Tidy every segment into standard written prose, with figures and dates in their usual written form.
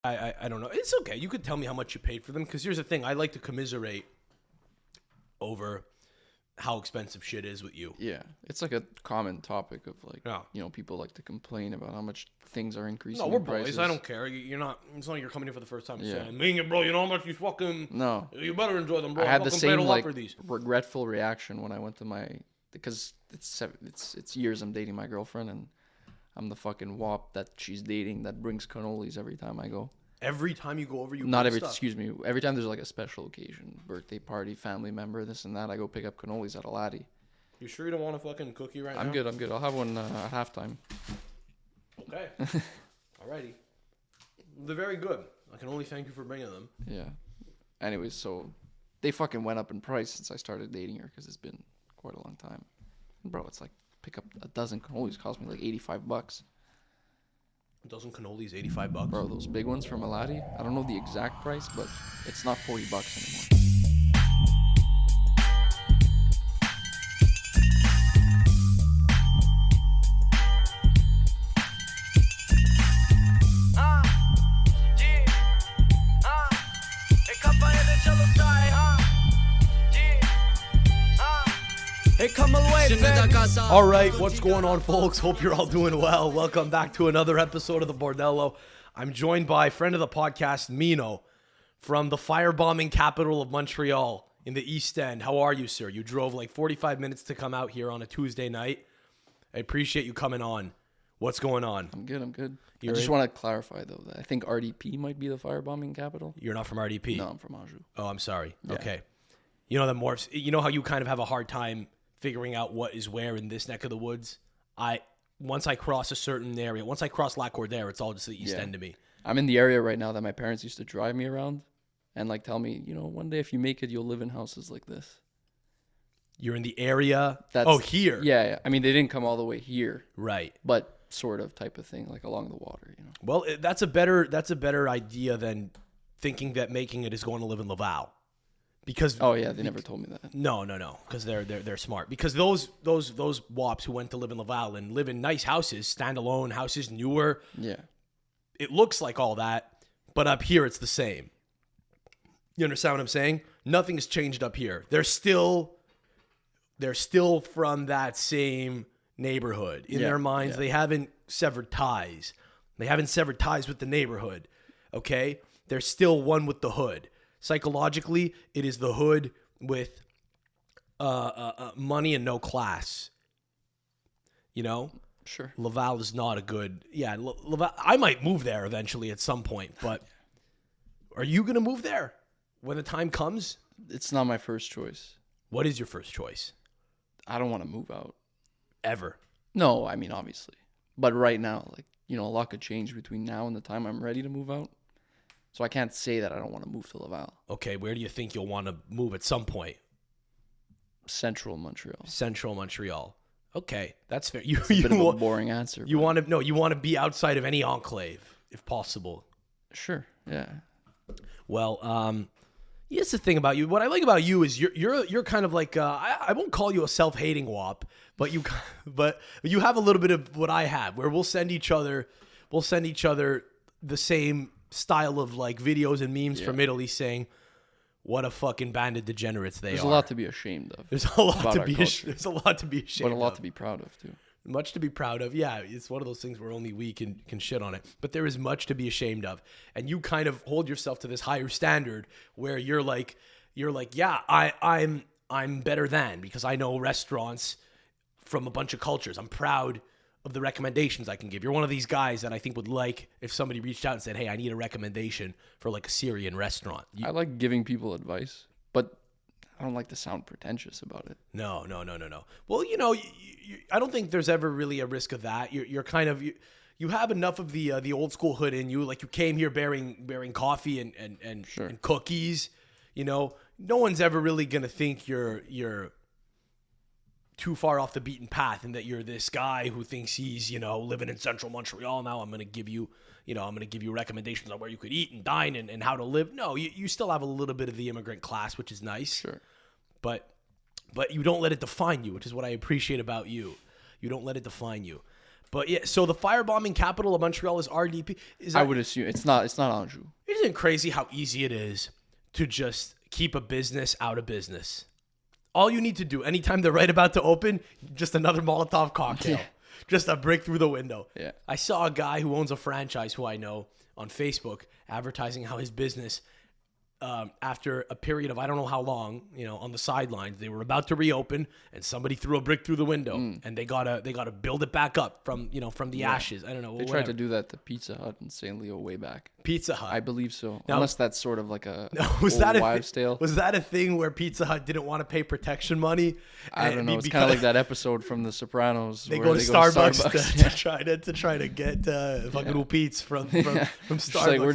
I don't know. It's okay. You could tell me how much you paid for them, because here's the thing. I like to commiserate over how expensive shit is with you. Yeah, it's like a common topic of like, Yeah. People like to complain about how much things are increasing. No, we're in prices. boys. I don't care. You're not. It's not like you're coming here for the first time. Yeah. Saying, "Man, bro, you know how much you fucking. No. You better enjoy them, bro. I had the fucking paid a same lot like for these." regretful reaction when I went to because it's years I'm dating my girlfriend, and I'm the fucking wop that she's dating that brings cannolis every time I go. Every time you go over, you Not buy every stuff. excuse me. Every time there's like a special occasion, birthday party, family member, this and that, I go pick up cannolis at a laddie. You sure you don't want a fucking cookie right now? I'm good. I'll have one at halftime. Okay. Alrighty. They're very good. I can only thank you for bringing them. Yeah. Anyways, so they fucking went up in price since I started dating her because it's been quite a long time. And bro, it's like pick up a dozen cannolis cost me like $85. A dozen cannolis, $85. Bro, those big ones from a laddie, I don't know the exact price, but it's not $40 anymore. All right, what's going on, folks? Hope you're all doing well. Welcome back to another episode of the Bordello. I'm joined by a friend of the podcast, Mino, from the firebombing capital of Montreal in the East End. How are you, sir? You drove like 45 minutes to come out here on a Tuesday night. I appreciate you coming on. What's going on? I'm good. I You're just in? want to clarify, though, that I think RDP might be the firebombing capital. You're not from RDP? No, I'm from Anjou. Oh, I'm sorry. Yeah. Okay. You know that morphs. You know how you kind of have a hard time figuring out what is where in this neck of the woods? Once I cross a certain area, once I cross La Cordère, it's all just the East End to me. I'm in the area right now that my parents used to drive me around and like tell me, one day if you make it, you'll live in houses like this. You're in the area. That's, here. Yeah. I mean, they didn't come all the way here, Right. but sort of type of thing, like along the water. Well, that's a better idea than thinking that making it is going to live in Laval. Because they never told me that. No, because they're smart. Because those wops who went to live in Laval and live in nice houses, standalone houses, newer. Yeah. It looks like all that, but up here it's the same. You understand what I'm saying? Nothing has changed up here. They're still from that same neighborhood. In their minds, they haven't severed ties. They haven't severed ties with the neighborhood. Okay? They're still one with the hood. Psychologically, it is the hood with money and no class. Sure. Laval is not a good... Yeah, Laval. I might move there eventually at some point, but are you going to move there when the time comes? It's not my first choice. What is your first choice? I don't want to move out. Ever? No, I mean, obviously. But right now, a lot could change between now and the time I'm ready to move out. So I can't say that I don't want to move to Laval. Okay, where do you think you'll want to move at some point? Central Montreal. Central Montreal. Okay, that's fair. It's a bit of a boring answer. You want to be outside of any enclave, if possible. Sure, yeah. Well, here's the thing about you. What I like about you is you're kind of like I won't call you a self-hating wop, but you have a little bit of what I have, where we'll send each other the same style of like videos and memes from Italy saying what a fucking band of degenerates they are. There's a lot to be ashamed of. There's a lot to be ashamed but a lot of. to be proud of too. Much to be proud of. Yeah, it's one of those things where only we can shit on it. But there is much to be ashamed of. And you kind of hold yourself to this higher standard where you're like, yeah, I'm better than, because I know restaurants from a bunch of cultures. I'm proud of the recommendations I can give. You're one of these guys that I think would like if somebody reached out and said, hey, I need a recommendation for like a Syrian restaurant. I like giving people advice, but I don't like to sound pretentious about it. No. Well, I don't think there's ever really a risk of that. You're kind of you have enough of the old school hood in you. Like you came here bearing coffee and Sure. and cookies. No one's ever really gonna think you're too far off the beaten path and that you're this guy who thinks he's living in central Montreal. Now I'm gonna give you recommendations on where you could eat and dine and how to live. No, you still have a little bit of the immigrant class, which is nice. Sure. But you don't let it define you, which is what I appreciate about you. You don't let it define you. But yeah, so the firebombing capital of Montreal is RDP. I would assume it's not Anjou. Isn't it crazy how easy it is to just keep a business out of business? All you need to do anytime they're right about to open, just another Molotov cocktail. Yeah. Just a break through the window. Yeah. I saw a guy who owns a franchise who I know on Facebook advertising how his business, after a period of I don't know how long, on the sidelines, they were about to reopen, and somebody threw a brick through the window, and they gotta build it back up from the ashes. I don't know. They tried to do that to Pizza Hut in St. Leo way back. Pizza Hut. I believe so. Now, unless that's sort of like a was old that wives' tale. Was that a thing where Pizza Hut didn't want to pay protection money? I don't know. It's kind of like that episode from The Sopranos. They where go to Starbucks, Starbucks. to try to get fucking Upeats from Starbucks. She's like, we're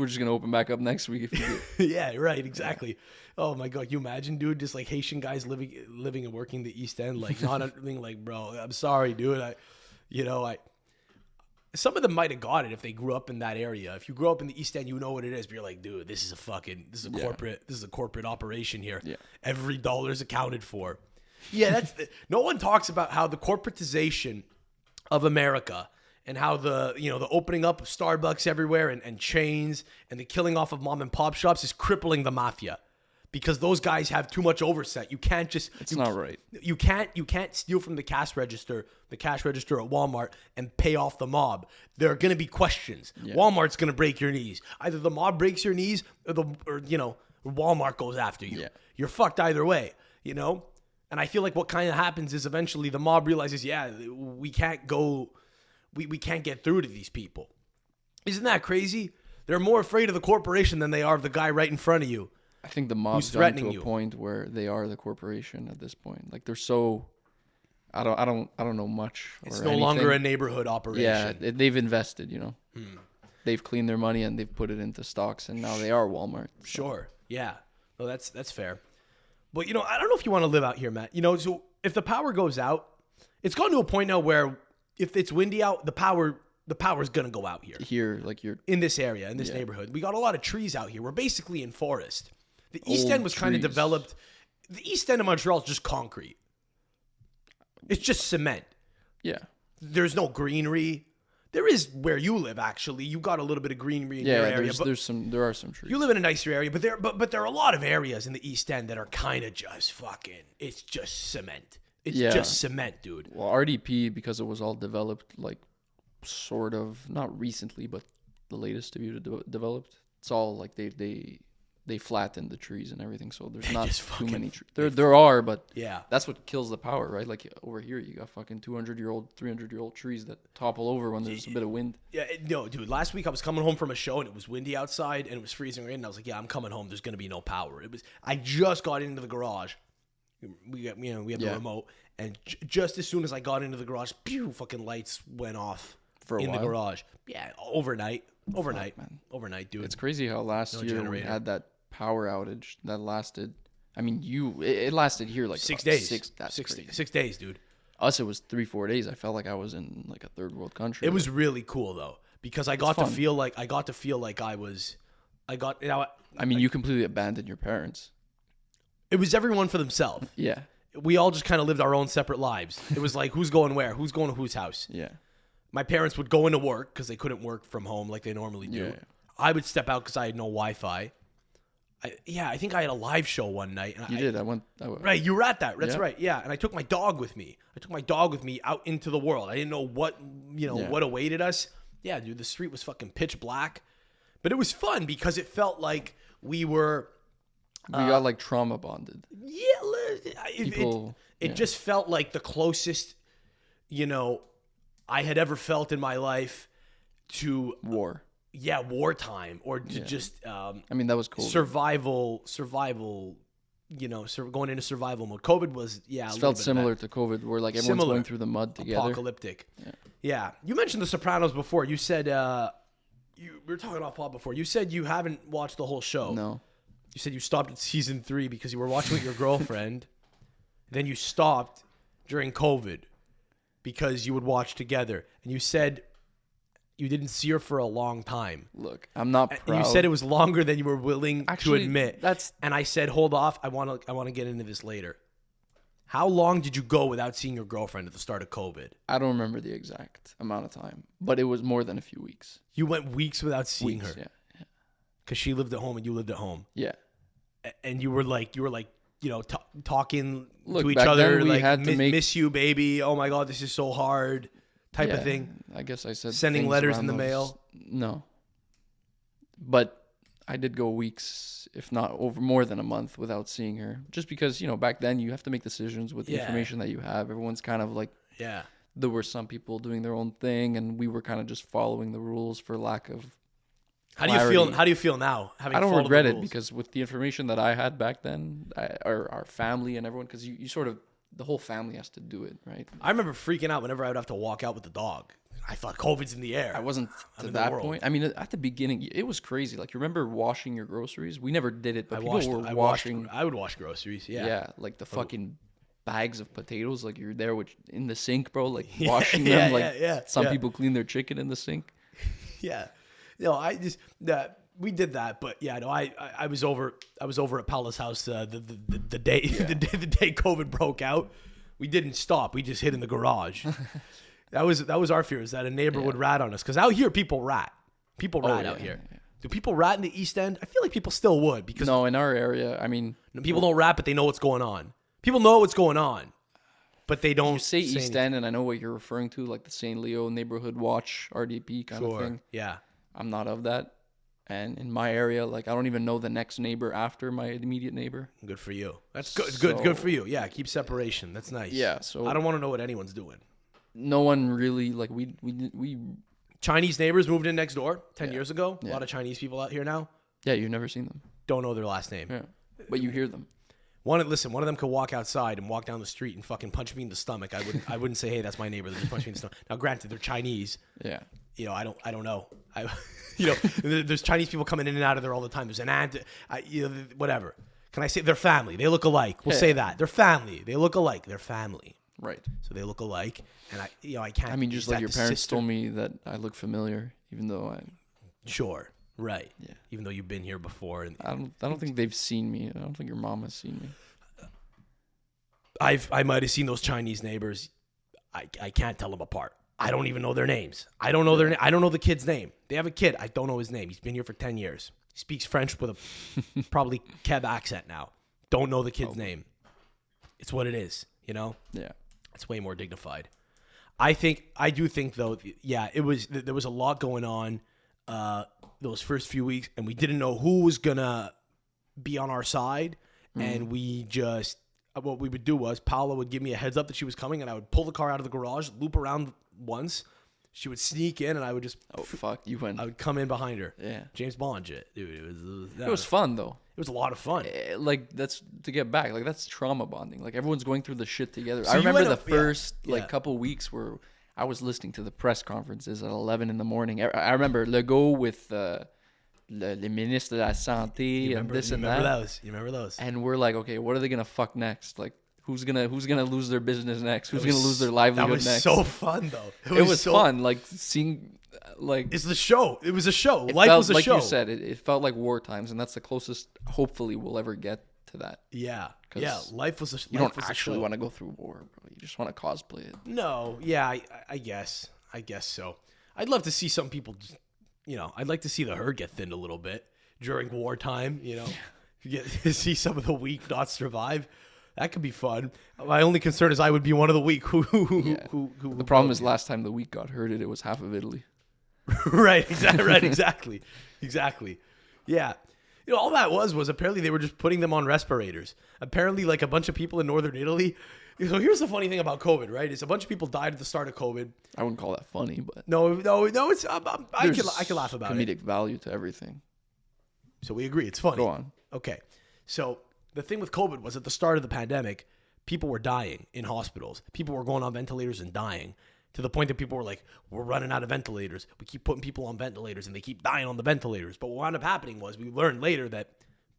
just gonna open back up next week if you do. Yeah, right, exactly. Oh my god, you imagine, dude, just like Haitian guys living and working the East End, like not being like, bro, I'm sorry, dude. Some of them might have got it if they grew up in that area. If you grew up in the East End, you know what it is. But you're like, dude, this is a corporate operation here. Yeah. Every dollar is accounted for. Yeah, no one talks about how the corporatization of America and how the opening up of Starbucks everywhere and chains and the killing off of mom and pop shops is crippling the mafia. Because those guys have too much oversight. You can't just... It's not right. You can't steal from the cash register at Walmart and pay off the mob. There are going to be questions. Yeah. Walmart's going to break your knees. Either the mob breaks your knees or Walmart goes after you. Yeah. You're fucked either way, And I feel like what kind of happens is eventually the mob realizes, we can't go... We can't get through to these people. Isn't that crazy? They're more afraid of the corporation than they are of the guy right in front of you. I think the mob's gotten to a point where they are the corporation at this point. Like they're so, I don't know much. It's no longer a neighborhood operation. Yeah, they've invested. They've cleaned their money and they've put it into stocks, and now they are Walmart. So. Sure. Yeah. Well, that's fair. But I don't know if you want to live out here, Matt. So if the power goes out, it's gotten to a point now where if it's windy out, the power's gonna go out here. Here, like you're in this area, in this neighborhood. We got a lot of trees out here. We're basically in forest. The East End was kind of developed. The East End of Montreal is just concrete. It's just cement. Yeah. There's no greenery. There is where you live, actually. You got a little bit of greenery in your area. There are some trees. You live in a nicer area, but there are a lot of areas in the East End that are kind of just fucking. It's just cement. It's just cement, dude. Well, RDP, because it was all developed like sort of not recently, but the latest to be developed. It's all like they flattened the trees and everything, so there's not too many trees. There are, but that's what kills the power, right? Like over here, you got fucking 200-year-old, 300-year-old trees that topple over when there's a bit of wind. Yeah, no, dude. Last week I was coming home from a show and it was windy outside and it was freezing rain, and I was like, yeah, I'm coming home. There's gonna be no power. I just got into the garage. We have the remote, and just as soon as I got into the garage, pew, fucking lights went off in the garage. Yeah, overnight, man. Overnight, dude. It's crazy how last year we had that power outage that lasted. I mean, it lasted here like 6 days. 6 days, dude. Us, it was 3-4 days. I felt like I was in like a third world country. It was really cool though, because I got to feel like I mean, you completely abandoned your parents. It was everyone for themselves. Yeah. We all just kind of lived our own separate lives. It was like, who's going where? Who's going to whose house? Yeah. My parents would go into work because they couldn't work from home like they normally do. Yeah. I would step out because I had no Wi-Fi. I think I had a live show one night. And you did. I went. Right, you were at that. That's right. Yeah, and I took my dog with me. Out into the world. I didn't know what awaited us. Yeah, dude, the street was fucking pitch black, but it was fun because it felt like we were. We got like trauma bonded. Yeah, it just felt like the closest, I had ever felt in my life to war. Yeah, wartime or to just. I mean, that was cool. Survival. Going into survival mode. COVID was It felt similar to COVID, where like everyone's going through the mud together. Apocalyptic. Yeah. You mentioned The Sopranos before. You said we were talking off pod before. You said you haven't watched the whole show. No. You said you stopped at season 3 because you were watching with your girlfriend. Then you stopped during COVID because you would watch together. And you said you didn't see her for a long time. Look, I'm not proud. And you said it was longer than you were willing to admit. And I said, hold off. I want to get into this later. How long did you go without seeing your girlfriend at the start of COVID? I don't remember the exact amount of time, but it was more than a few weeks. You went weeks without seeing Weeks, her yeah. because she lived at home and you lived at home. Yeah. And you were like, talking Look, to each back other, then we like, had to miss you, baby. Oh my God, this is so hard, type of thing. I guess I said Sending things letters around in the those- mail. No. But I did go weeks, if not over more than a month, without seeing her. Just because, back then you have to make decisions with the Yeah. information that you have. Everyone's kind of like, Yeah. there were some people doing their own thing, and we were kind of just following the rules for lack of How do you feel? clarity. How do you feel now? Having I don't followed the regret it rules? because with the information that I had back then, our family and everyone, because you sort of, the whole family has to do it, right? I remember freaking out whenever I would have to walk out with the dog. I thought COVID's in the air. I wasn't I'm to in the that world. point. I mean, at the beginning, it was crazy. Like, you remember washing your groceries? We never did it, but people were washing. I would wash groceries. Yeah. Yeah, like the fucking bags of potatoes. Like, you're there in the sink, bro. Like Yeah, washing yeah, them. Like yeah, some yeah. people clean their chicken in the sink. Yeah. No, I just we did that, but yeah, no, I was over at Paula's house the day the day COVID broke out. We didn't stop. We just hid in the garage. That was our fear, is that a neighbor would rat on us, because out here people rat. People rat out here. Yeah. Do people rat in the East End? I feel like people still would, because No, in our area, I mean, people don't rat, but they know what's going on. People know what's going on, but they don't you say East anything. End, and I know what you're referring to, like the St. Leo Neighborhood Watch RDP kind of thing. Yeah. I'm not of that. And in my area, like, I don't even know the next neighbor after my immediate neighbor. Good for you. That's good. Good for you. Yeah, keep separation. That's nice. Yeah, so I don't want to know what anyone's doing. no one really, like, we Chinese neighbors moved in next door 10 Yeah. years ago. A Yeah. lot of Chinese people out here now. yeah, you've never seen them. Don't know their last name. Yeah, but you hear them. One of them could walk outside and walk down the street and fucking punch me in the stomach. I wouldn't say, hey, that's my neighbor. They just punch me in the stomach. Now, granted, they're Chinese. Yeah. I don't know. There's Chinese people coming in and out of there all the time. There's an aunt, whatever. Can I say they're family? They look alike. We'll say that. They're family. They look alike. They're family. Right. So they look alike. And I can't. I mean, just is like that your the parents sister? told me that I look familiar, even though Sure. Right. Yeah. Even though you've been here before. And I don't think they've seen me. I don't think your mom has seen me. I might have seen those Chinese neighbors. I can't tell them apart. I don't even know their names. I don't know their name. I don't know the kid's name. They have a kid. I don't know his name. He's been here for 10 years. He speaks French with a probably Keb accent now. Don't know the kid's name. It's what it is, Yeah. It's way more dignified. I do think though, yeah, there was a lot going on those first few weeks, and we didn't know who was gonna be on our side, and we just, what we would do was Paula would give me a heads up that she was coming, and I would pull the car out of the garage, loop around once. She would sneak in, and I would just, Oh fuck, you went. I would come in behind her. Yeah. James Bond shit, dude. It was fun though. It was a lot of fun. Like, that's to get back. Like, that's trauma bonding. Like, everyone's going through the shit together. So I you remember went the up- yeah, first yeah. couple weeks where I was listening to the press conferences at 11 in the morning. I remember Legault with le ministre de la santé and this and that. You remember those? And we're like, okay, what are they gonna fuck next? Like, who's gonna lose their business next? Who's It was- gonna lose their livelihood That was next? so fun though. It was fun. Like, seeing, like, It's the show. It was a show. it Life felt, was a like show. you said, it felt like war times, and that's the closest, hopefully, we'll ever get to that. Yeah. 'Cause Yeah. Life was a. You life don't was a actually show. want to go through war, bro. You just want to cosplay it. No. Yeah. I guess. I guess so. I'd love to see some people. I'd like to see the herd get thinned a little bit during wartime. Get to see some of the weak not survive. That could be fun. My only concern is I would be one of the weak who The problem is, last time the weak got herded, it was half of Italy. Right, exactly. Yeah. All that was apparently they were just putting them on respirators. Apparently, like, a bunch of people in northern Italy. So here's the funny thing about COVID, right? Is a bunch of people died at the start of COVID. I wouldn't call that funny, but No, it's I can laugh about it. comedic value to everything. So we agree, it's funny. Go on. Okay. So the thing with COVID was at the start of the pandemic, people were dying in hospitals. People were going on ventilators and dying, to the point that people were like, we're running out of ventilators. We keep putting people on ventilators and they keep dying on the ventilators. But what wound up happening was we learned later that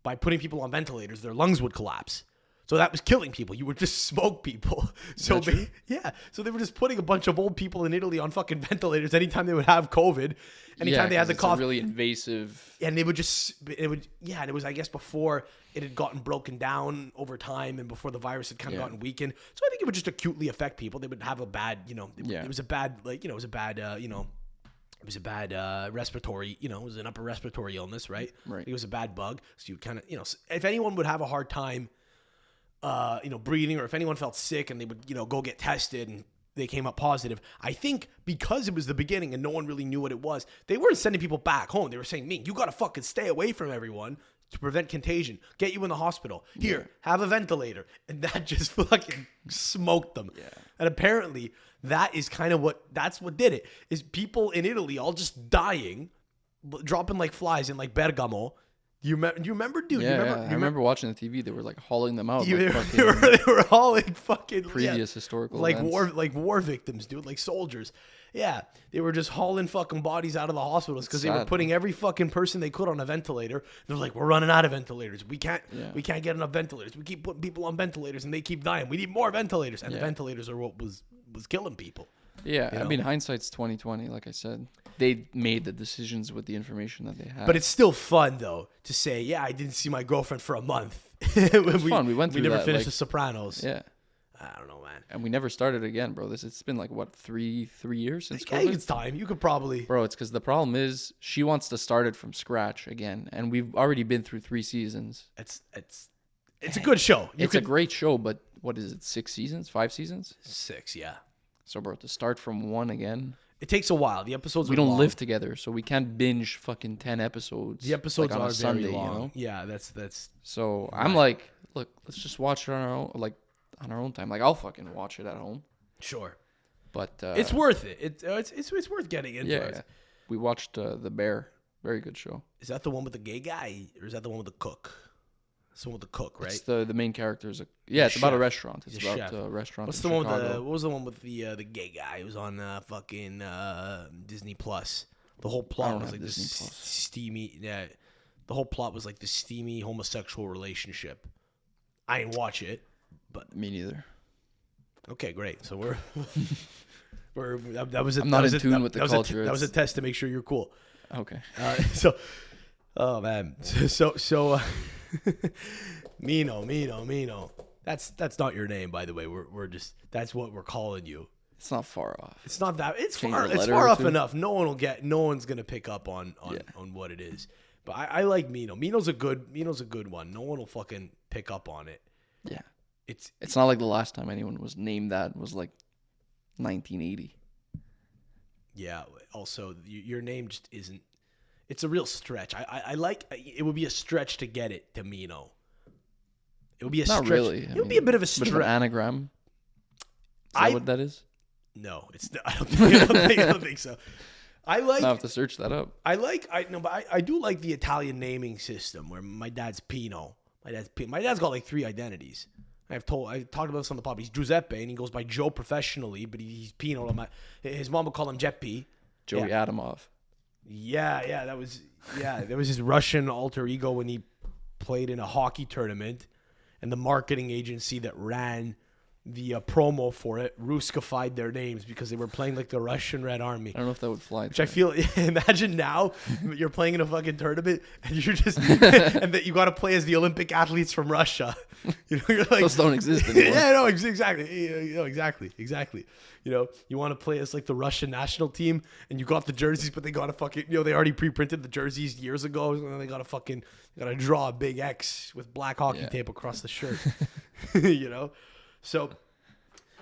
by putting people on ventilators, their lungs would collapse. So that was killing people. You would just smoke people. So that true? yeah. So they were just putting a bunch of old people in Italy on fucking ventilators anytime they would have COVID. Anytime they had the it's cough. a really invasive. And they would just, and it was, I guess, before it had gotten broken down over time and before the virus had kind of gotten weakened. So I think it would just acutely affect people. They would have a bad, it was a bad, it was a bad, it was a bad respiratory, it was an upper respiratory illness, right? Right. It was a bad bug. So you kind of, if anyone would have a hard time, breathing, or if anyone felt sick and they would, go get tested and they came up positive, I think because it was the beginning and no one really knew what it was, they weren't sending people back home. They were saying, "Ming, you got to fucking stay away from everyone to prevent contagion. Get you in the hospital. Here, have a ventilator." And that just fucking smoked them. Yeah. And apparently that is kind of that's what did it, is people in Italy all just dying, dropping like flies in like Bergamo. Do you remember, dude? Yeah, I remember watching the TV. They were like hauling them out. They were hauling fucking previous historical like events. war victims, dude, like soldiers. Yeah, they were just hauling fucking bodies out of the hospitals because they were putting every fucking person they could on a ventilator. They're like, "We're running out of ventilators. We can't get enough ventilators. We keep putting people on ventilators and they keep dying. We need more ventilators." And the ventilators are what was killing people. Yeah, I mean, hindsight's 2020. Like I said, they made the decisions with the information that they had. But it's still fun though to say, "Yeah, I didn't see my girlfriend for a month." It's fun. We went through never that, finished The Sopranos. Yeah. I don't know, man. And we never started again, bro. It's been like what, three years since I COVID. think it's time. You could probably, bro. It's because the problem is she wants to start it from scratch again, and we've already been through 3 seasons. It's a good show. It's a great show, but what is it? 6 seasons? 5 seasons? 6, yeah. So, bro, to start from 1 again. It takes a while. The episodes we are don't long. live together, so we can't binge fucking 10 episodes. The episodes like on are a Sunday, very long. you know? Yeah, that's. So I'm like, look, let's just watch it on our own, on our own time. Like I'll fucking watch it at home. Sure. But it's worth it. It's worth getting into. Yeah. We watched The Bear. Very good show. Is that the one with the gay guy, or is that the one with the cook? It's the one with the cook, right? It's the main character is it's about a restaurant. It's about chef. a restaurant. What's in the one Chicago. with what was the one with the gay guy? It was on fucking Disney Plus. The whole plot was like this steamy. Yeah, the whole plot was like this steamy homosexual relationship. I didn't watch it, but me neither. Okay, great. So we're that was I'm not in tune with the culture. That was a test to make sure you're cool. Okay. Oh man. So Mino. That's not your name, by the way. We're just that's what we're calling you. It's not far off. It's not that. It's Change far. the It's letter far or off two. enough. No one's gonna pick up on what it is. But I like Mino. Mino's a good one. No one will fucking pick up on it. Yeah. It's not like the last time anyone was named that was like 1980. Yeah. Also, your name just isn't. It's a real stretch. I like. It would be a stretch to get it to Mino. It would be a Not stretch. really. It would be a bit of a Bit of stretch. an anagram. Is that what that is? No, it's. I don't think so. I like. I have to search that up. But I do like the Italian naming system where my dad's Pino. My dad's got like 3 identities. I talked about this on the pod. He's Giuseppe and he goes by Joe professionally, but he's Pino. His mom would call him Jeppy. Joey Adamov. Yeah, that was his Russian alter ego when he played in a hockey tournament, and the marketing agency that ran the promo for it Ruskified their names because they were playing like the Russian Red Army. I don't know if that would fly. Which I feel, imagine now you're playing in a fucking tournament and you're just, and that you got to play as the Olympic athletes from Russia. You know, you're like, those don't exist anymore. Yeah, no, exactly. Exactly. You know, you want to play as like the Russian national team and you got the jerseys, but they got to fucking, they already pre-printed the jerseys years ago. And they got to draw a big X with black hockey tape across the shirt, So,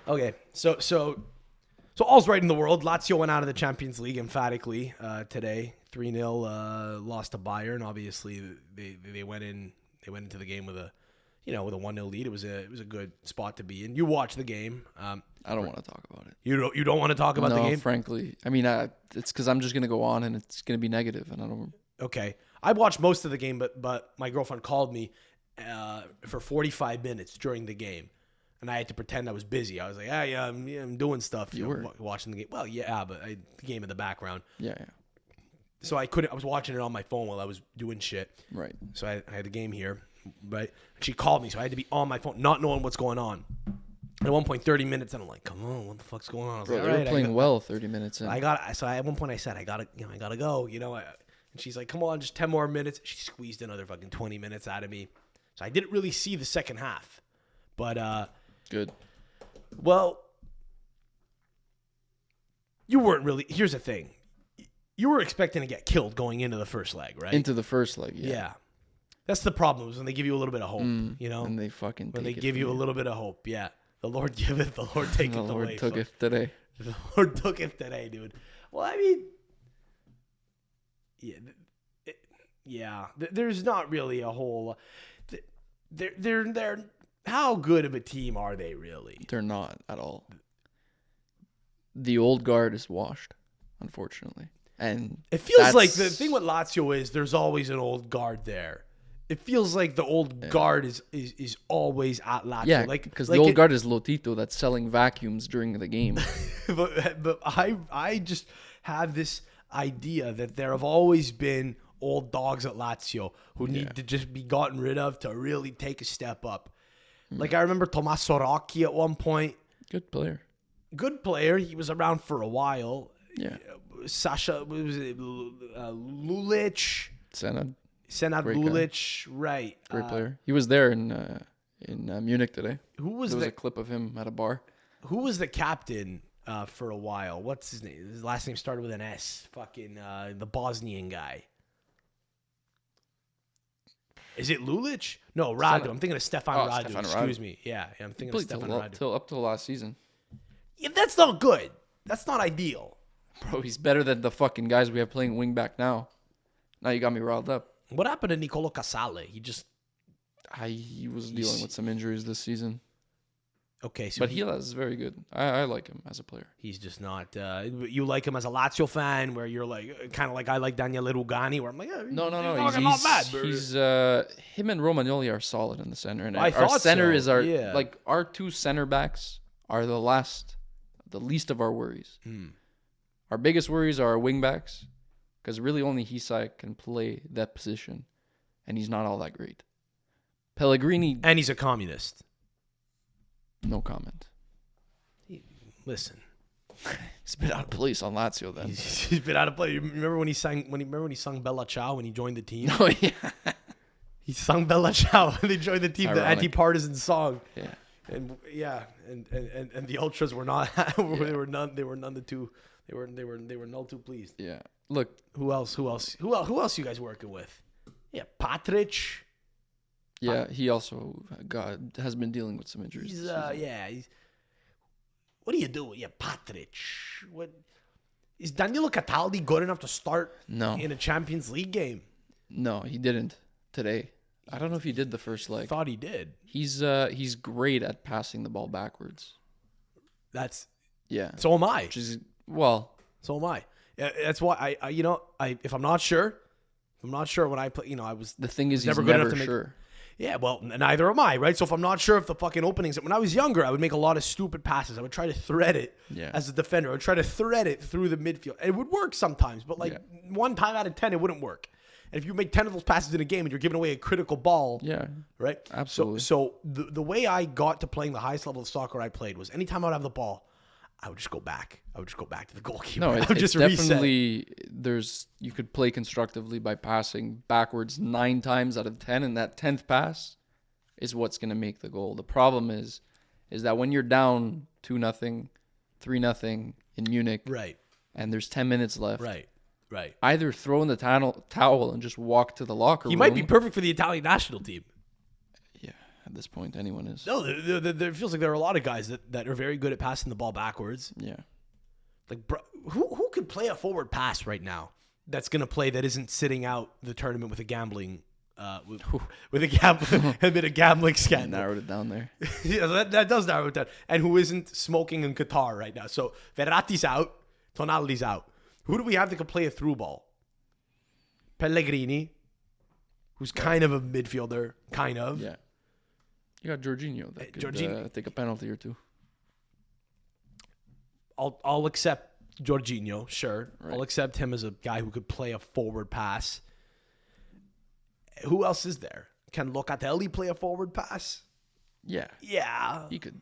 okay. So all's right in the world. Lazio went out of the Champions League emphatically today. 3-0 lost to Bayern. Obviously, they went into the game with a 1-0 lead. It was a good spot to be in. You watched the game. I don't want to talk about it. You don't want to talk about the game? Frankly. I mean, it's because I'm just gonna go on and it's gonna be negative, and I don't. Okay, I watched most of the game, but my girlfriend called me for 45 minutes during the game. And I had to pretend I was busy. I was like, yeah, I'm doing stuff. You were watching the game. Well, yeah, but the game in the background. Yeah. So I was watching it on my phone while I was doing shit. Right. So I had the game here. right? And she called me, so I had to be on my phone, not knowing what's going on. And at one point, 30 minutes, and I'm like, come on, what the fuck's going on? I was Bro, like, they all were right, playing well 30 minutes in. So at one point I said, I gotta go, and she's like, come on, just 10 more minutes. She squeezed another fucking 20 minutes out of me. So I didn't really see the second half. But, Good. well, you weren't really, here's the thing. You were expecting to get killed going into the first leg, right? Into the first leg, Yeah. That's the problem, is when they give you a little bit of hope, And they fucking When take they it give from you a little bit of hope, yeah. The Lord giveth, the Lord taketh The away. Lord took it today. The Lord took it today, dude. Well, I mean, there's not really a whole. They're how good of a team are they really? They're not at all. The old guard is washed, unfortunately. And It feels like the thing with Lazio is there's always an old guard there. It feels like the old guard is always at Lazio. Yeah, like because like the old guard is Lotito that's selling vacuums during the game. but I just have this idea that there have always been old dogs at Lazio who need to just be gotten rid of to really take a step up. Like I remember Tommaso Rocchi at one point. Good player. Good player. He was around for a while. Yeah. Sasha, what was it? Lulic. Senad Great Lulic. Right. Great player. He was there in Munich today. Who was There was a clip of him at a bar. Who was the captain for a while? What's his name? His last name started with an S. Fucking the Bosnian guy. Is it Lulic? No, Radu. I'm thinking of Stefan Radu. Stefan Radu. Excuse me. Yeah, I'm thinking of Stefan Radu. Up till last season. Yeah, that's not good. That's not ideal. Bro, he's better than the fucking guys we have playing wing back now. Now you got me riled up. What happened to Nicolo Casale? He was dealing with some injuries this season. Okay, so but he is very good. I like him as a player. He's just not. You like him as a Lazio fan, where you're like kind of like I like Daniele Rugani, where I'm like, No. He's not bad. He's him and Romagnoli are solid in the center, and I our thought center so, is our yeah. like our two center backs are the least of our worries. Our biggest worries are our wing backs, because really only Hisai can play that position, and he's not all that great. Pellegrini, And he's a communist. no comment. Listen, He's been out of place on Lazio then. he's been out of play. You remember when he sung Bella Ciao when he joined the team? Oh yeah. He sung Bella Ciao when they joined the team, Ironic. the anti-partisan song. Yeah. And the ultras were not. They were none the two. They were none too pleased. Yeah. Look, Who else you guys working with? Yeah, Patric. yeah, he also has been dealing with some injuries. He's this season. what do you do? Yeah, Patric. What is Danilo Cataldi good enough to start No. in a Champions League game? No, he didn't today. I don't know if he did the first I leg. thought he did. He's great at passing the ball backwards. That's Yeah. so am I. Which is So am I. Yeah, that's why I if I'm not sure when I play, I was the thing is never he's good never enough to make. sure. Yeah, well, neither am I, right? So if I'm not sure if the fucking openings, when I was younger, I would make a lot of stupid passes. I would try to thread it as a defender. I would try to thread it through the midfield. And it would work sometimes, but one time out of 10, it wouldn't work. And if you make 10 of those passes in a game and you're giving away a critical ball, right? Absolutely. So the way I got to playing the highest level of soccer I played was anytime I would have the ball, I would just go back. I would just go back to the goalkeeper. No, I would it's just definitely you could play constructively by passing backwards 9 times out of 10, and that 10th pass is what's going to make the goal. The problem is that when you're down 2-0, 3-0 in Munich, right, and there's 10 minutes left, right, either throw in the towel and just walk to the locker room. He might be perfect for the Italian national team. Yeah, at this point, anyone is. No, there feels like there are a lot of guys that are very good at passing the ball backwards. Yeah. Like, bro, who could play a forward pass right now that's going to play that isn't sitting out the tournament with a gambling with a gambling scandal. Narrowed it down there. Yeah, that does narrow it down. And who isn't smoking in Qatar right now. So Verratti's out. Tonali's out. Who do we have that could play a through ball? Pellegrini, who's kind of a midfielder, kind of. Yeah. You got Jorginho that could take a penalty or two. I'll accept Jorginho, sure. Right. I'll accept him as a guy who could play a forward pass. Who else is there? Can Locatelli play a forward pass? Yeah, Yeah. he could.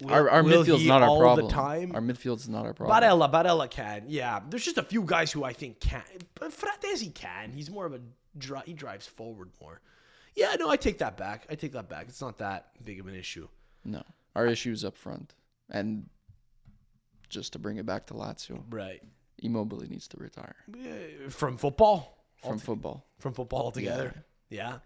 Will- Our will midfield's he not our all problem. the time? Our midfield's not our problem. Barella can. Yeah. There's just a few guys who I think can. But Fratesi can. He's more of a he drives forward more. Yeah, no, I take that back. It's not that big of an issue. No, our issue's up front. And just to bring it back to Lazio, Right. Immobile needs to retire From football? from football. From football altogether? Yeah.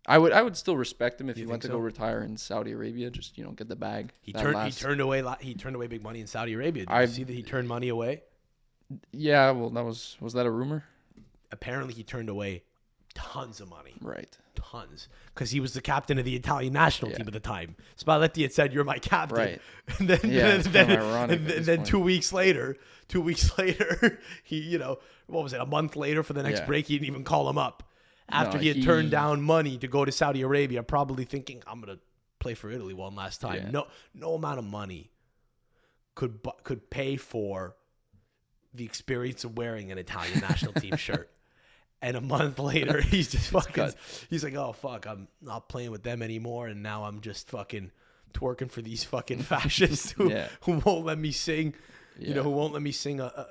I would still respect him if You he went to think go so? retire in Saudi Arabia. Just get the bag. He turned away big money in Saudi Arabia. Did you see that he turned money away? Yeah, well, was that a rumor? Apparently he turned away tons of money. Right. Tons. Because he was the captain of the Italian national Yeah. team at the time. Spalletti had said, "You're my captain." Right. And then, Yeah, it's kind of ironic at and this then point. 2 weeks later, he, what was it, a month later for the next Yeah. break, he didn't even call him up. After No, he had turned down money to go to Saudi Arabia, probably thinking, I'm going to play for Italy one last time. Yeah. No amount of money could pay for the experience of wearing an Italian national team shirt. And a month later, he's just fucking, he's like, oh, fuck, I'm not playing with them anymore. And now I'm just fucking twerking for these fucking fascists who won't let me sing, who won't let me sing a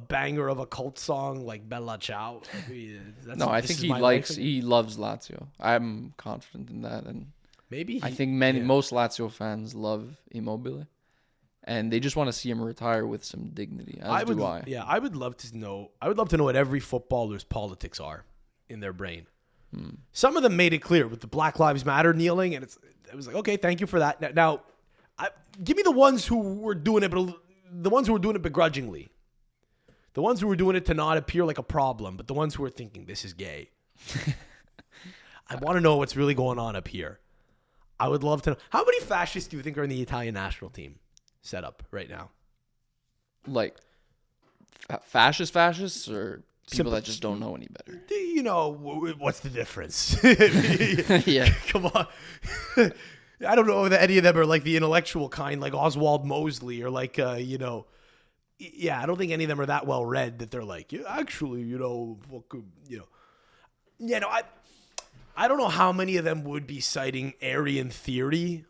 banger of a cult song like Bella Ciao. I think he loves Lazio. I'm confident in that. And maybe I think most Lazio fans love Immobile. And they just want to see him retire with some dignity. I would love to know what every footballer's politics are in their brain. Some of them made it clear with the Black Lives Matter kneeling, and it was like, okay, thank you for that. Now, give me the ones who were doing it, but the ones who were doing it begrudgingly, the ones who were doing it to not appear like a problem, but the ones who were thinking this is gay. I want to know what's really going on up here. I would love to know. How many fascists do you think are in the Italian national team set up right now? Like fascists or people that just don't know any better? What's the difference? Yeah. Come on. I don't know that any of them are like the intellectual kind, like Oswald Mosley or like, I don't think any of them are that well read that they're like, I don't know how many of them would be citing Aryan theory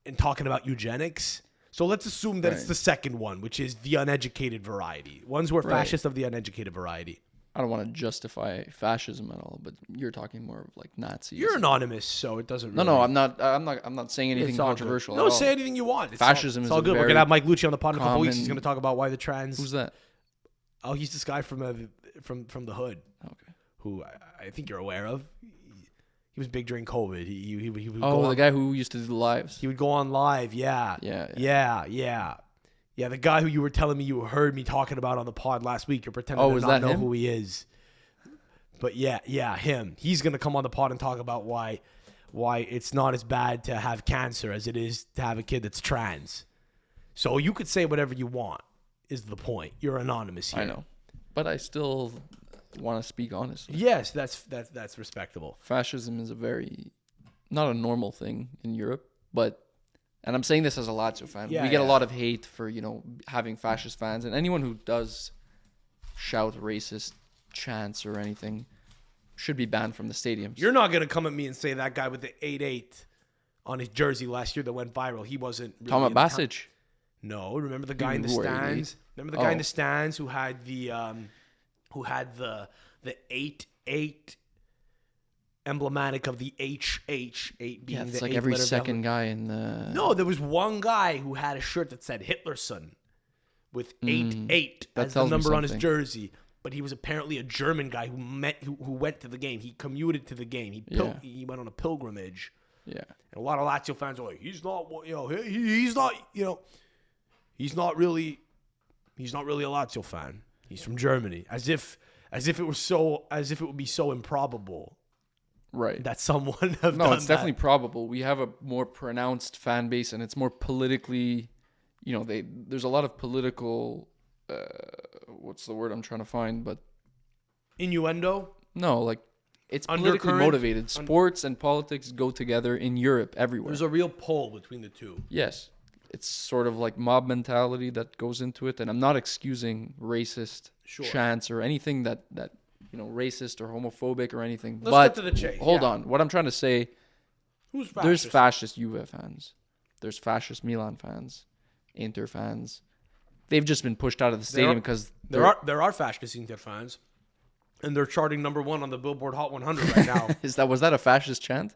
and talking about eugenics. So let's assume that it's the second one, which is the uneducated variety. Ones who are fascists of the uneducated variety. I don't want to justify fascism at all, but you're talking more of like Nazis. You're anonymous, so it doesn't really... No, I'm not saying anything controversial at all. No, say anything you want. Fascism it's all is good. We're going to have Mike Lucci on the pod in a couple weeks. He's going to talk about why the trans... Who's that? Oh, he's this guy from the hood. Okay. Who I think you're aware of. He was big during COVID. He would the guy who used to do the lives. He would go on live. Yeah. The guy who you were telling me you heard me talking about on the pod last week. You're pretending to not know who he is. But yeah, him. He's gonna come on the pod and talk about why it's not as bad to have cancer as it is to have a kid that's trans. So you could say whatever you want. Is the point? You're anonymous here. I know, but I still want to speak honestly. Yes, that's respectable. Fascism is not a normal thing in Europe, and I'm saying this as a Lazio fan. We get a lot of hate for, having fascist fans, and anyone who does shout racist chants or anything should be banned from the stadiums. You're not going to come at me and say that guy with the 8-8 on his jersey last year that went viral, he wasn't really Thomas Basic. No, remember the guy in the stands? Remember the guy in the stands who had the 8-8 emblematic of the HH, 8 being it's the like eighth every letter of second guy in the... No, there was one guy who had a shirt that said Hitlerson with 8-8 as the number on his jersey. But he was apparently a German guy who went to the game. He commuted to the game. He went on a pilgrimage. Yeah. And a lot of Lazio fans are like, he's not really a Lazio fan. He's from Germany. As if it would be so improbable. Right. That someone have done it's definitely probable. We have a more pronounced fan base, and it's more politically, there's a lot of political, what's the word I'm trying to find, but... Innuendo? No, like, it's politically motivated. Sports and politics go together in Europe, everywhere. There's a real pull between the two. Yes. It's sort of like mob mentality that goes into it, and I'm not excusing racist chants or anything that racist or homophobic or anything. Let's but get to the chase. Hold Yeah. on. What I'm trying to say, Who's fascist? there's fascist Juve fans. There's fascist Milan fans. Inter fans. They've just been pushed out of the stadium because there are fascist Inter fans, and they're charting #1 on the Billboard Hot 100 right now. Was that a fascist chant?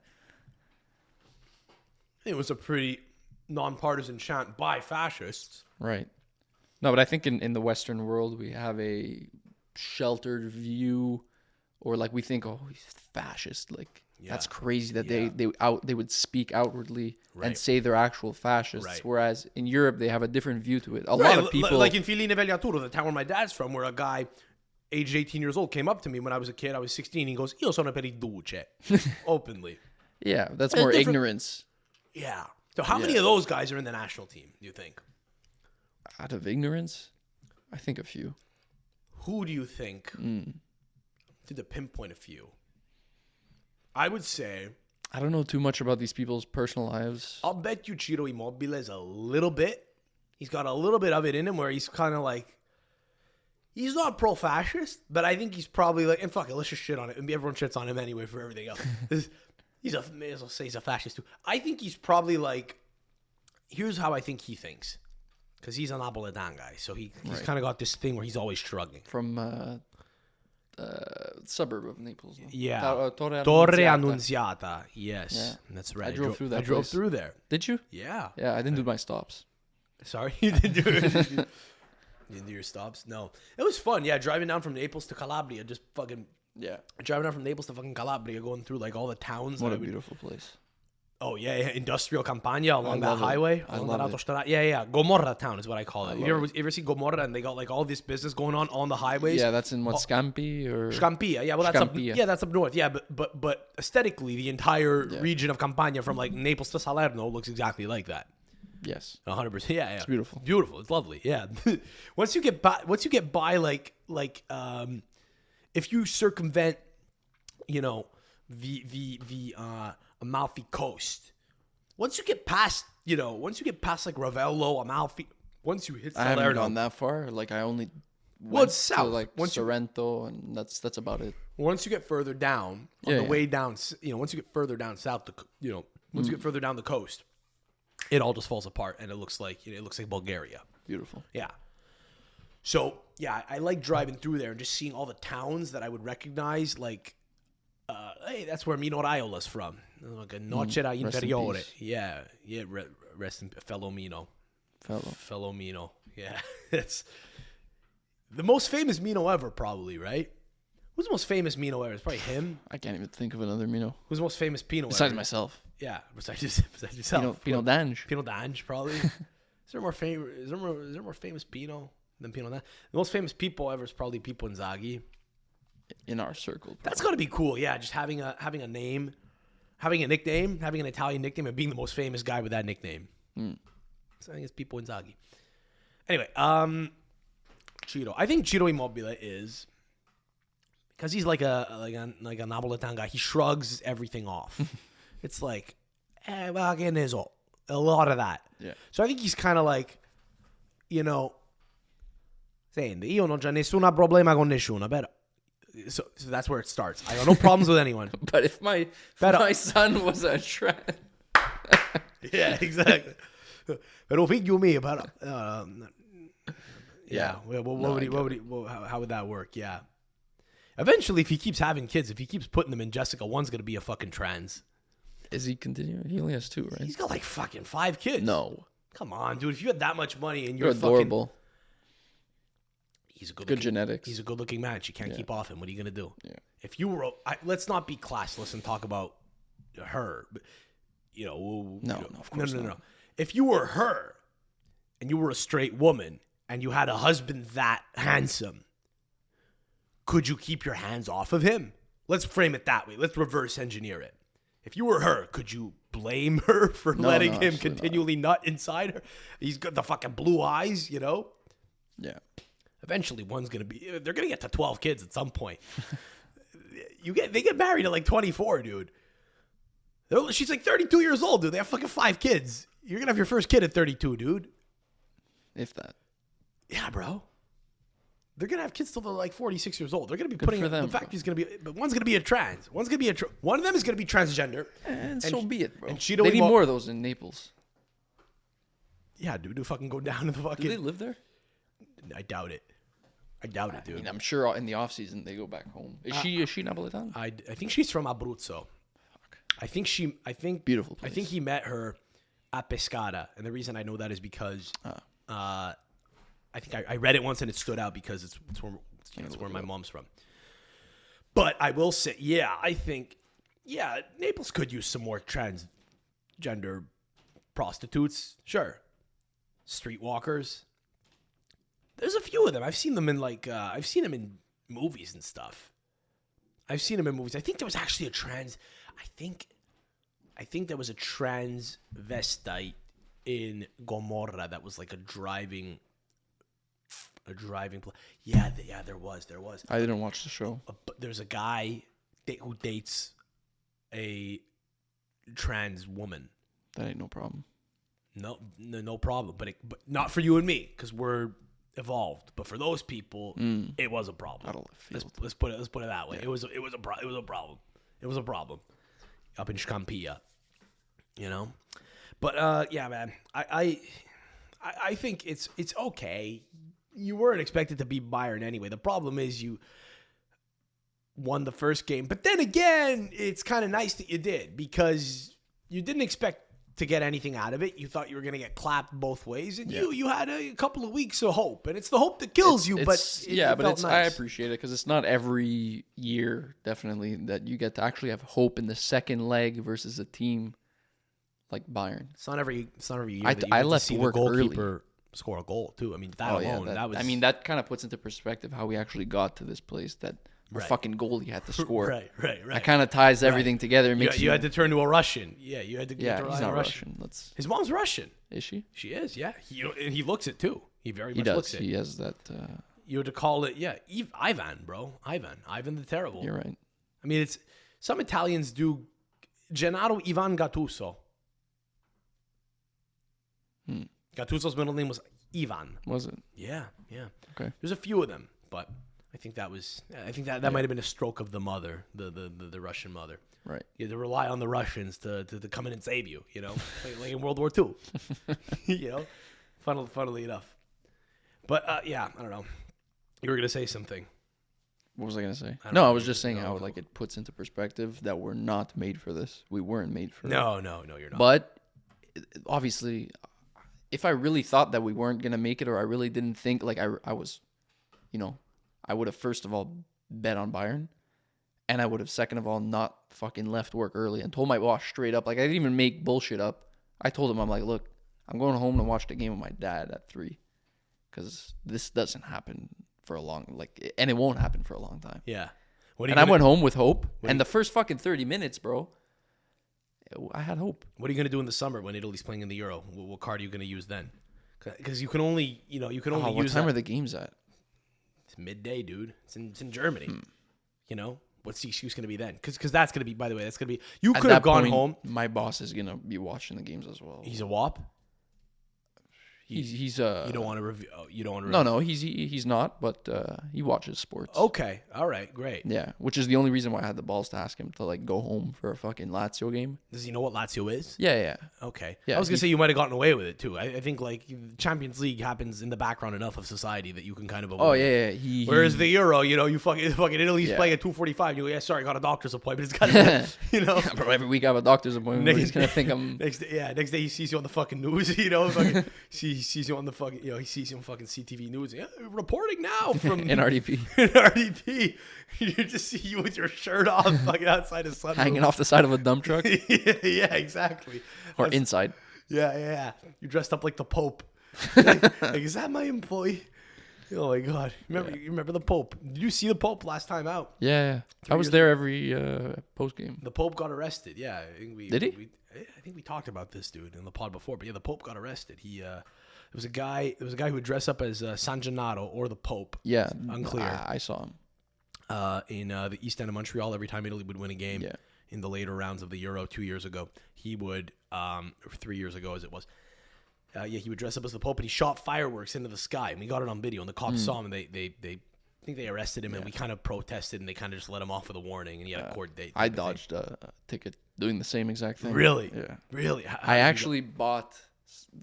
It was a pretty nonpartisan chant by fascists. Right. No, but I think in the Western world we have a sheltered view, or like we think, oh, he's fascist. Like that's crazy that they would speak outwardly and say they're actual fascists. Right. Whereas in Europe they have a different view to it. A lot of people, like in Fili Vegliaturo, the town where my dad's from, where a guy aged 18 years old came up to me when I was a kid. I was 16. He goes, "Io sono per il duce," openly. Yeah, that's more ignorance. Yeah. So how many of those guys are in the national team, do you think? Out of ignorance? I think a few. Who do you think? To pinpoint a few. I would say... I don't know too much about these people's personal lives. I'll bet you Ciro Immobile is a little bit. He's got a little bit of it in him where he's kind of like... He's not pro-fascist, but I think he's probably like... And fuck it, let's just shit on it. Everyone shits on him anyway for everything else. May as well say he's a fascist too. I think he's probably like... Here's how I think he thinks. Because he's a Napoletan guy. So he's kind of got this thing where he's always shrugging. From suburb of Naples. No? Yeah. Torre Annunziata. Yes. Yeah. That's right. I drove through that I drove place. through there. Did you? Yeah. Yeah, I didn't do my stops. Sorry? You didn't do it? You didn't do your stops? No. It was fun. Yeah, driving down from Naples to Calabria. Just fucking... Yeah. Driving down from Naples to fucking Calabria, going through like all the towns. What a beautiful place. Oh, yeah. Industrial Campagna along that highway. I Along love that autostrada. Yeah. Gomorra town is what I call it. You ever see Gomorra and they got like all this business going on the highways? Yeah, that's in what, Scampi or... Scampia. Yeah, well, that's Scampia. up. Yeah, that's up north. Yeah, but aesthetically, the entire region of Campania from like Naples to Salerno looks exactly like that. Yes. 100%. Yeah. It's beautiful. Beautiful. It's lovely. Yeah. Once you get by like if you circumvent, the Amalfi Coast. Once you get past like Ravello, Amalfi, once you hit Salerno, I haven't gone that far. Like I only it's south. to like Sorrento, and that's about it. Once you get further down on the way down, once you get further down south, once you get further down the coast, it all just falls apart and it looks like Bulgaria. Beautiful. Yeah. So yeah, I like driving through there and just seeing all the towns that I would recognize. Like, hey, that's where Mino Raiola's from. Like a Nocera Inferiore. Yeah. Rest in fellow Mino. Fellow Mino. Yeah. It's the most famous Mino ever, probably, right? Who's the most famous Mino ever? It's probably him. I can't even think of another Mino. Who's the most famous Pino besides ever? myself? Yeah, besides yourself. Pino Dange. Pino Dange, probably. Is there more famous Pino than Pino Dange? The most famous people ever is probably Pippo Inzaghi. In our circle. Probably. That's gotta be cool. Yeah, just having a name, having a nickname, having an Italian nickname, and being the most famous guy with that nickname. So I think it's Pippo Inzaghi. Anyway, Ciro. I think Ciro Immobile is because he's like a Napoletan guy. He shrugs everything off. It's like, well, che ne so. A lot of that. Yeah. So I think he's kind of like, saying, io non c'è nessuna problema con nessuno, però. So that's where it starts. I got no problems with anyone. But if my son was a trans... Yeah, exactly. Pero figlio mio, però... Yeah. How would that work? Yeah. Eventually, if he keeps having kids, if he keeps putting them in Jessica, one's going to be a fucking trans. Is he continuing? He only has 2, right? He's got like fucking 5 kids. No. Come on, dude. If you had that much money and you're adorable. He's a good genetics. He's a good-looking man. She can't keep off him. What are you going to do? Yeah. If you were... let's not be classless and talk about her. But, No, of course not. If you were her and you were a straight woman and you had a husband that handsome, could you keep your hands off of him? Let's frame it that way. Let's reverse engineer it. If you were her, could you blame her for letting him continually nut inside her? He's got the fucking blue eyes, Yeah. Eventually, they're going to get to 12 kids at some point. They get married at like 24, dude. She's like 32 years old, dude. They have fucking 5 kids. You're going to have your first kid at 32, dude. If that. Yeah, bro. They're gonna have kids till they're like 46 years old. They're gonna be Good putting for them, the fact bro. he's gonna be, but one's gonna be a trans. One of them is gonna be transgender. And so be it, bro. and she They don't need even- more of those in Naples. Yeah, dude, to fucking go down to the fucking. Do they live there? I doubt it. I doubt it, I dude. mean, I'm sure in the off season they go back home. Is she Napolitan? I think she's from Abruzzo. I think Beautiful I think he met her at Pescara, and the reason I know that is because I think I read it once and it stood out because it's where my mom's from. But I will say, I think Naples could use some more transgender prostitutes. Sure, streetwalkers. There's a few of them. I've seen them in I've seen them in movies and stuff. I think there was actually a trans. I think there was a transvestite in Gomorra that was like a driving. Yeah, there was. I didn't watch the show. But there's a guy who dates a trans woman. That ain't no problem. No problem. But not for you and me because we're evolved. But for those people, it was a problem. Out of left field. Let's put it that way. Yeah. It was a problem. It was a problem up in Scampia, you know. But yeah, man, I think it's okay. You weren't expected to beat Bayern anyway. The problem is you won the first game, but then again, it's kind of nice that you did because you didn't expect to get anything out of it. You thought you were going to get clapped both ways, and you had a couple of weeks of hope, and it's the hope that kills you. But nice. I appreciate it because it's not every year, definitely, that you get to actually have hope in the second leg versus a team like Bayern. It's not every year. That you I get left to see work the goalkeeper early. Score a goal too. I mean, that alone, that was. I mean, that kind of puts into perspective how we actually got to this place. That a fucking goalie had to score. Right. That kind of ties everything together. It makes you had to turn to a Russian. Yeah, you had to. Yeah, he's not Russian. His mom's Russian. Is she? She is. Yeah. And he looks it too. He very much does. looks it. He has that. You had to call it. Yeah, Ivan, bro. Ivan the Terrible. You're right. I mean, it's some Italians do. Gennaro Ivan Gattuso. Gattuso's middle name was Ivan. Was it? Yeah. Okay. There's a few of them, but I think that might have been a stroke of the mother, the Russian mother. Right. You had to rely on the Russians to come in and save you, you know, like in World War II. You know, funnily enough. But yeah, I don't know. You were gonna say something. What was I gonna say? I was just saying how like it puts into perspective that we're not made for this. We weren't made for. No, you're not. But obviously, if I really thought that we weren't gonna make it, or I really didn't think like I was, you know, I would have first of all bet on Bayern, and I would have second of all not fucking left work early and told my boss straight up. Like I didn't even make bullshit up. I told him, I'm like, look, I'm going home to watch the game with my dad at 3, because this doesn't happen for a long and it won't happen for a long time. Yeah. I went home with hope, and the first fucking 30 minutes, bro, I had hope. What are you gonna do in the summer when Italy's playing in the Euro? What card are you gonna use then? Because you can only use. What time are the games at? It's midday, dude. It's in Germany. You know, what's the excuse gonna be then? Because that's gonna be. By the way, that's gonna be. You could have gone home. My boss is gonna be watching the games as well. He's a WAP. He's You don't want to review. You don't want to. No, he's not. But he watches sports. Okay, all right, great. Yeah, which is the only reason why I had the balls to ask him to like go home for a fucking Lazio game. Does he know what Lazio is? Yeah. Okay. Yeah, I was gonna say you might have gotten away with it too. I think like Champions League happens in the background enough of society that you can kind of avoid. Oh yeah. Whereas the Euro, you fucking Italy's playing at 2:45. You go, yeah, sorry, I got a doctor's appointment. It's gotta be, you know. Bro, every week I have a doctor's appointment. He's gonna think I'm. Next day he sees you on the fucking news. He sees you on the fucking. He sees you on fucking CTV News. Yeah, reporting now from NRDP. NRDP. You just see you with your shirt off, fucking outside of sunroof. Hanging off the side of a dump truck. Yeah, exactly. Or inside. Yeah. You dressed up like the Pope. Like, is that my employee? Oh my God! You remember the Pope? Did you see the Pope last time out? Yeah. I was there every post game. The Pope got arrested. Yeah, Did he? I think we talked about this dude in the pod before. But yeah, the Pope got arrested. There was a guy who would dress up as San Gennaro or the Pope. Yeah, unclear. I saw him in the East End of Montreal. Every time Italy would win a game, Yeah. in the later rounds of the Euro 2 years ago, he would, or 3 years ago as it was, Yeah, he would dress up as the Pope, and he shot fireworks into the sky. And we got it on video, and the cops saw him, and they I think they arrested him, and we kind of protested, and they kind of just let him off with a warning, and he had a court date. I dodged a ticket doing the same exact thing. Really? Yeah. Really? I actually bought,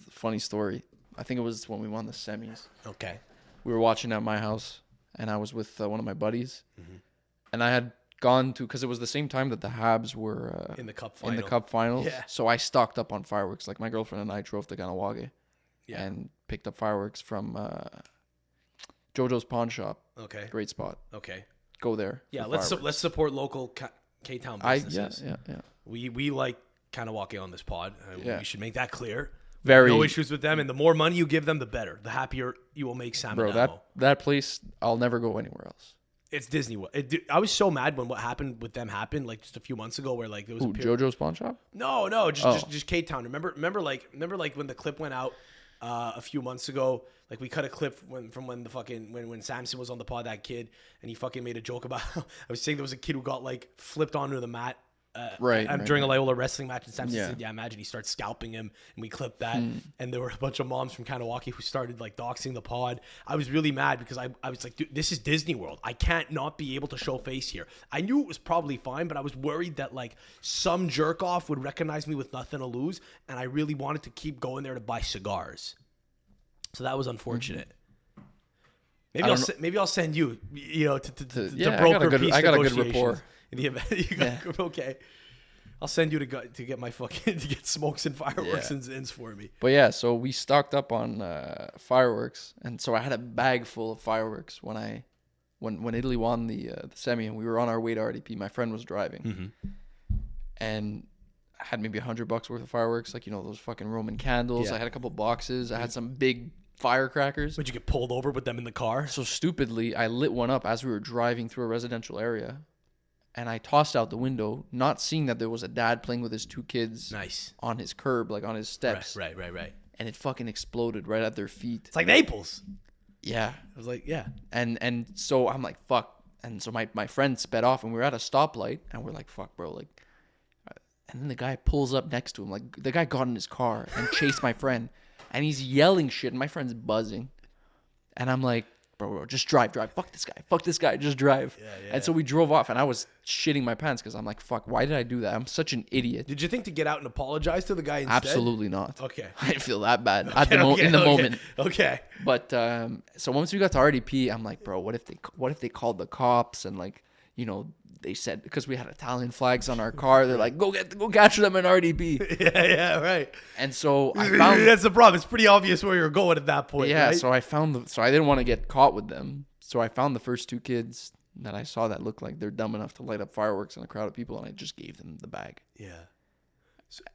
funny story, I think it was when we won the semis. Okay. We were watching at my house, and I was with one of my buddies, and I had gone to, because it was the same time that the Habs were in the cup final. In the cup finals. Yeah. So I stocked up on fireworks. Like, my girlfriend and I drove to Ganawage and picked up fireworks from Jojo's Pawn Shop. Okay. Great spot. Okay. Go there. Yeah, let's support local K-Town businesses. Yeah. We like Kanawake on this pod. We should make that clear. Very. No issues with them, and the more money you give them, the better. The happier you will make Sam Bro, Adamo. that place, I'll never go anywhere else. It's Disney World. I was so mad when what happened with them happened, like just a few months ago, where like there was Jojo's Pawn Shop? No, just K-Town. Remember like when the clip went out a few months ago, like we cut a clip from when the fucking when Samson was on the pod, that kid, and he fucking made a joke about I was saying there was a kid who got like flipped onto the mat during a Loyola wrestling match, and Samson said, "Yeah, imagine he starts scalping him," and we clipped that, and there were a bunch of moms from Kanawake who started like doxing the pod. I was really mad because I was like, dude, this is Disney World. I can't not be able to show face here. I knew it was probably fine, but I was worried that like some jerk off would recognize me with nothing to lose, and I really wanted to keep going there to buy cigars. So that was unfortunate. Maybe I'll send you, to broker peace I got a good negotiations. rapport. In the event, okay. I'll send you to get my fucking to get smokes and fireworks and ends for me. But yeah, so we stocked up on fireworks, and so I had a bag full of fireworks when Italy won the semi, and we were on our way to RDP. My friend was driving, and I had maybe $100 worth of fireworks, like those fucking Roman candles. Yeah. I had a couple boxes. I had some big firecrackers. Would you get pulled over with them in the car? So stupidly, I lit one up as we were driving through a residential area. And I tossed out the window, not seeing that there was a dad playing with his two kids on his curb, like on his steps. Right. And it fucking exploded right at their feet. It's like Naples. Yeah. I was like, yeah. And so I'm like, fuck. And so my friend sped off, and we were at a stoplight, and we're like, fuck, bro. Like, and then the guy pulls up next to him. Like, the guy got in his car and chased my friend. And he's yelling shit, and my friend's buzzing. And I'm like, bro, just drive. Fuck this guy, just drive. Yeah. And so we drove off, and I was shitting my pants because I'm like, fuck, why did I do that? I'm such an idiot. Did you think to get out and apologize to the guy instead? Absolutely not. Okay. I didn't feel that bad in the moment. Okay. But so once we got to RDP, I'm like, bro, what if they called the cops and like, they said, because we had Italian flags on our car, they're like, go catch them in RDP. Yeah, right. And so I found that's the problem. It's pretty obvious where you're going at that point. Yeah, right? so I didn't want to get caught with them. So I found the first two kids that I saw that looked like they're dumb enough to light up fireworks in a crowd of people, and I just gave them the bag. Yeah.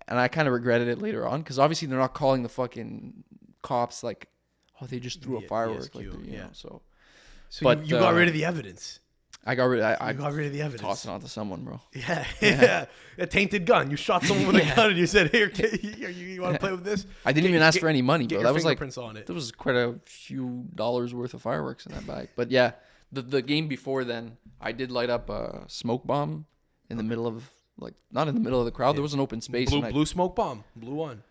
And I kind of regretted it later on, because obviously they're not calling the fucking cops like, oh, they just threw a firework. ESQ, like, so but you got rid of the evidence. I got rid of the evidence. Tossed it onto someone, bro. Yeah. A tainted gun. You shot someone with a gun and you said, "Here, you want to play with this?" I didn't even ask for any money, bro. That was like on it. There was quite a few dollars worth of fireworks in that bag. But yeah, the game before then, I did light up a smoke bomb in the middle of not in the middle of the crowd. There was an open space. Blue smoke bomb. Blue one.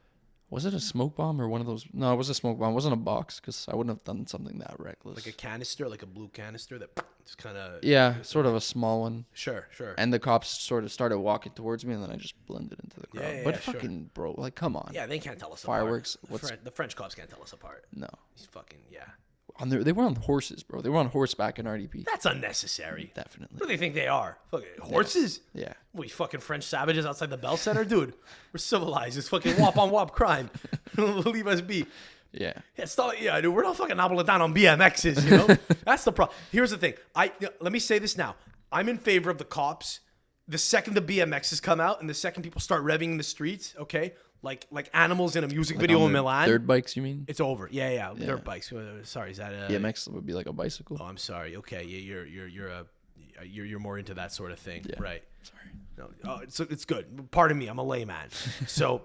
Was it a smoke bomb or one of those? No, it was a smoke bomb. It wasn't a box, because I wouldn't have done something that reckless. Like a canister, like a blue canister that just kind of... Yeah, sort of a small one. Sure. And the cops sort of started walking towards me, and then I just blended into the crowd. But fucking, bro, like, come on. Yeah, they can't tell us fireworks, apart. The French cops can't tell us apart. No. He's fucking, yeah. They were on horses, bro. They were on horseback in RDP. That's unnecessary. Definitely. What do they think they are? Fucking horses? Yeah. We fucking French savages outside the Bell Center? Dude, we're civilized. It's fucking wop on wop crime. Leave us be. Yeah. It's not, dude, we're not fucking Napolitan on BMXs, That's the problem. Here's the thing. Let me say this now. I'm in favor of the cops. The second the BMXs come out and the second people start revving in the streets, okay? Like animals in a music video in Milan. Dirt bikes, you mean? It's over. Yeah. Dirt bikes. Sorry, is that BMX would be like a bicycle? Oh, I'm sorry. Okay, you're more into that sort of thing, right? Sorry. No, it's good. Pardon me, I'm a layman. So,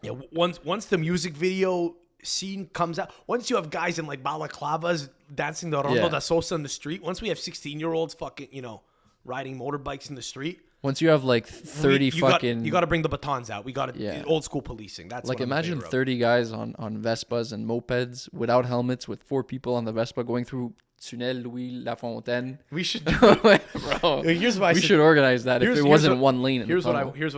yeah, once the music video scene comes out, once you have guys in like balaclavas dancing the Rondo da Sosa in the street, once we have 16-year-olds fucking riding motorbikes in the street. Once you have like 30 you got to bring the batons out. We got old school policing. That's like what I'm imagine 30 guys on Vespas and mopeds without helmets with 4 people on the Vespa going through Tunnel Louis Lafontaine. We should, bro. Here's why we should organize that if it wasn't one lane. Here's what I want. Here's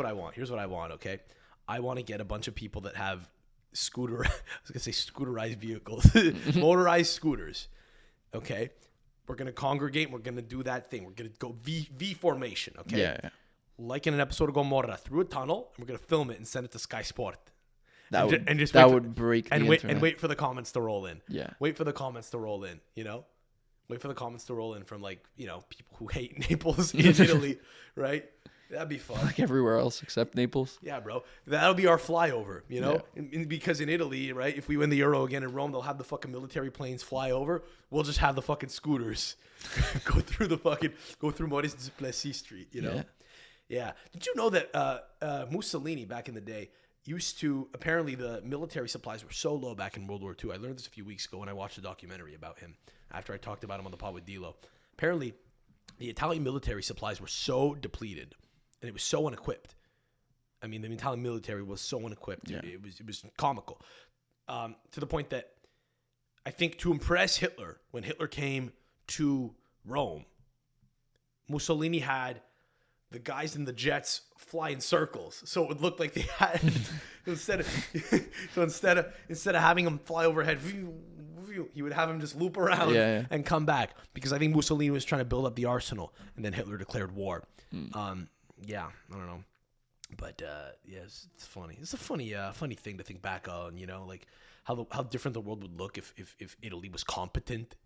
what I want. Okay, I want to get a bunch of people that have scooterized vehicles, motorized scooters. Okay, we're gonna congregate. We're gonna do that thing. We're gonna go V formation. Okay, yeah. Like in an episode of Gomorrah, through a tunnel, and we're gonna film it and send it to Sky Sport. That would break the internet. And wait for the comments to roll in. Yeah. Wait for the comments to roll in. You know, wait for the comments to roll in from people who hate Naples in Italy, right? That'd be fun. Like everywhere else except Naples. Yeah, bro. That'll be our flyover, you know? Yeah. Because in Italy, right, if we win the Euro again in Rome, they'll have the fucking military planes fly over. We'll just have the fucking scooters go through Maurice Duplessis Street, you know? Yeah. Did you know that Mussolini back in the day used to, apparently the military supplies were so low back in World War II. I learned this a few weeks ago when I watched a documentary about him after I talked about him on the pod with Dilo. Apparently, the Italian military supplies were so depleted and it was so unequipped. I mean, the Italian military was so unequipped. Yeah. It was comical. To the point that I think to impress Hitler, when Hitler came to Rome, Mussolini had the guys in the jets fly in circles, so it would look like they had instead of having them fly overhead, he would have them just loop around and come back, because I think Mussolini was trying to build up the arsenal, and then Hitler declared war. I don't know, but it's funny. It's a funny thing to think back on, you know, like how different the world would look if Italy was competent,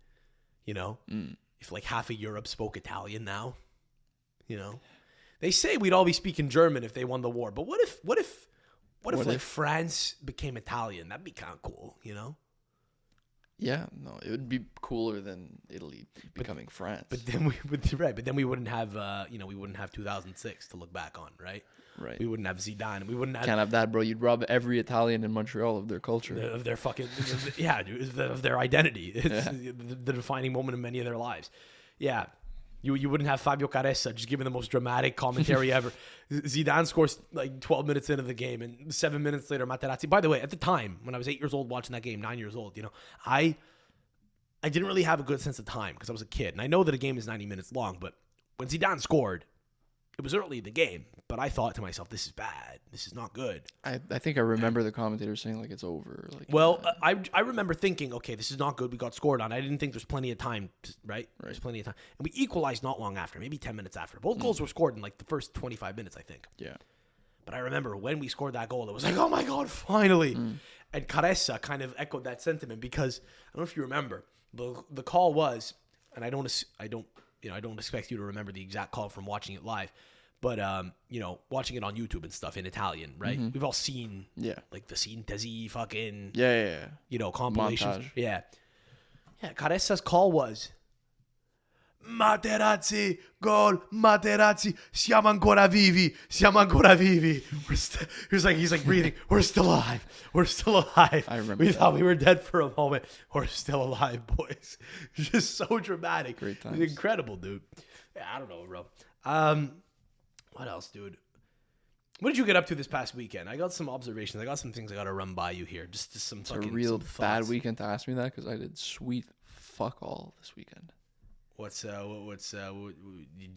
you know, if like half of Europe spoke Italian now, you know. They say we'd all be speaking German if they won the war, but what if France became Italian? That'd be kind of cool, you know? Yeah, no, it would be cooler than Italy becoming France. But then we wouldn't have we wouldn't have 2006 to look back on, right? Right. We wouldn't have Zidane. We wouldn't have. Can't have that, bro. You'd rob every Italian in Montreal of their culture, of their fucking of their identity. It's the defining moment in many of their lives. Yeah. You wouldn't have Fabio Caressa just giving the most dramatic commentary ever. Zidane scores like 12 minutes into the game, and 7 minutes later, Materazzi. By the way, at the time, when I was 8 years old watching that game, 9 years old, you know, I didn't really have a good sense of time because I was a kid. And I know that a game is 90 minutes long, but when Zidane scored, it was early in the game. But I thought to myself, this is bad. This is not good. I think I remember the commentator saying, like, it's over. Like, I remember thinking, okay, this is not good. We got scored on. I didn't think there's plenty of time, right? There's plenty of time. And we equalized not long after, maybe 10 minutes after. Both goals were scored in, like, the first 25 minutes, I think. Yeah. But I remember when we scored that goal, it was like, oh, my God, finally. And Caressa kind of echoed that sentiment because, I don't know if you remember, the call was, and I don't expect you to remember the exact call from watching it live, but, watching it on YouTube and stuff in Italian, right? Mm-hmm. We've all seen, like, the Sintesi fucking, compilations. Montage. Yeah. Caressa's call was, Materazzi, gol, Materazzi, siamo ancora vivi. He's like breathing. We're still alive. I remember. We thought we were dead for a moment. We're still alive, boys. Just so dramatic. Great times. Incredible, dude. Yeah, I don't know, bro. What else, dude? What did you get up to this past weekend? I got some observations. I got some things I got to run by you here. Just some it's fucking a real bad weekend to ask me that because I did sweet fuck all this weekend.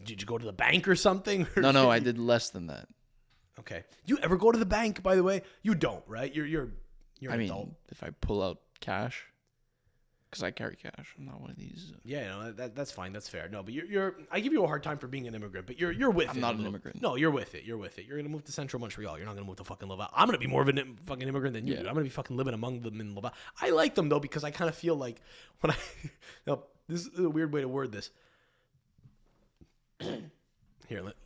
Did you go to the bank or something? Or no, I did less than that. Okay. Do you ever go to the bank, by the way? You don't, right? You're an adult. If I pull out cash, because I carry cash. I'm not one of these. That's fine. That's fair. No, but I give you a hard time for being an immigrant, but you're with it. I'm not an immigrant. No, you're with it. You're gonna move to Central Montreal. You're not gonna move to fucking Laval. I'm gonna be more of a fucking immigrant than you. Yeah. I'm gonna be fucking living among them in Laval. I like them though because I kind of feel like when this is a weird way to word this. Here, let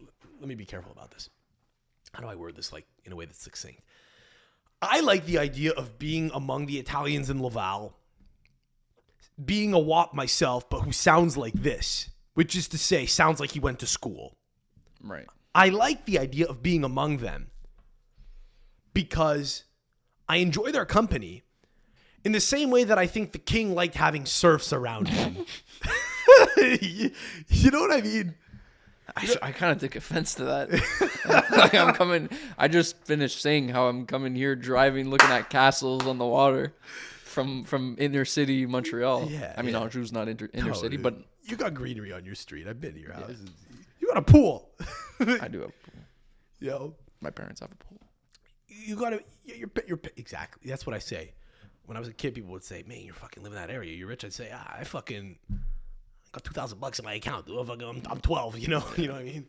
me be careful about this. How do I word this like in a way that's succinct? I like the idea of being among the Italians in Laval, being a wop myself, but who sounds like this, which is to say, sounds like he went to school. Right. I like the idea of being among them because I enjoy their company in the same way that I think the king liked having serfs around him. You know what I mean? I kind of took offense to that. Like I'm coming. I just finished saying how I'm coming here, driving, looking at castles on the water, from inner city Montreal. Yeah, I mean, yeah. Anjou's not inner city, but you got greenery on your street. I've been to your house. You got a pool. I do have a pool. Yo, My parents have a pool. you gotta. You're exactly. That's what I say. When I was a kid, people would say, "Man, you're fucking living in that area. You're rich." I'd say, I fucking got $2,000 in my account, dude. I'm 12. You know what I mean?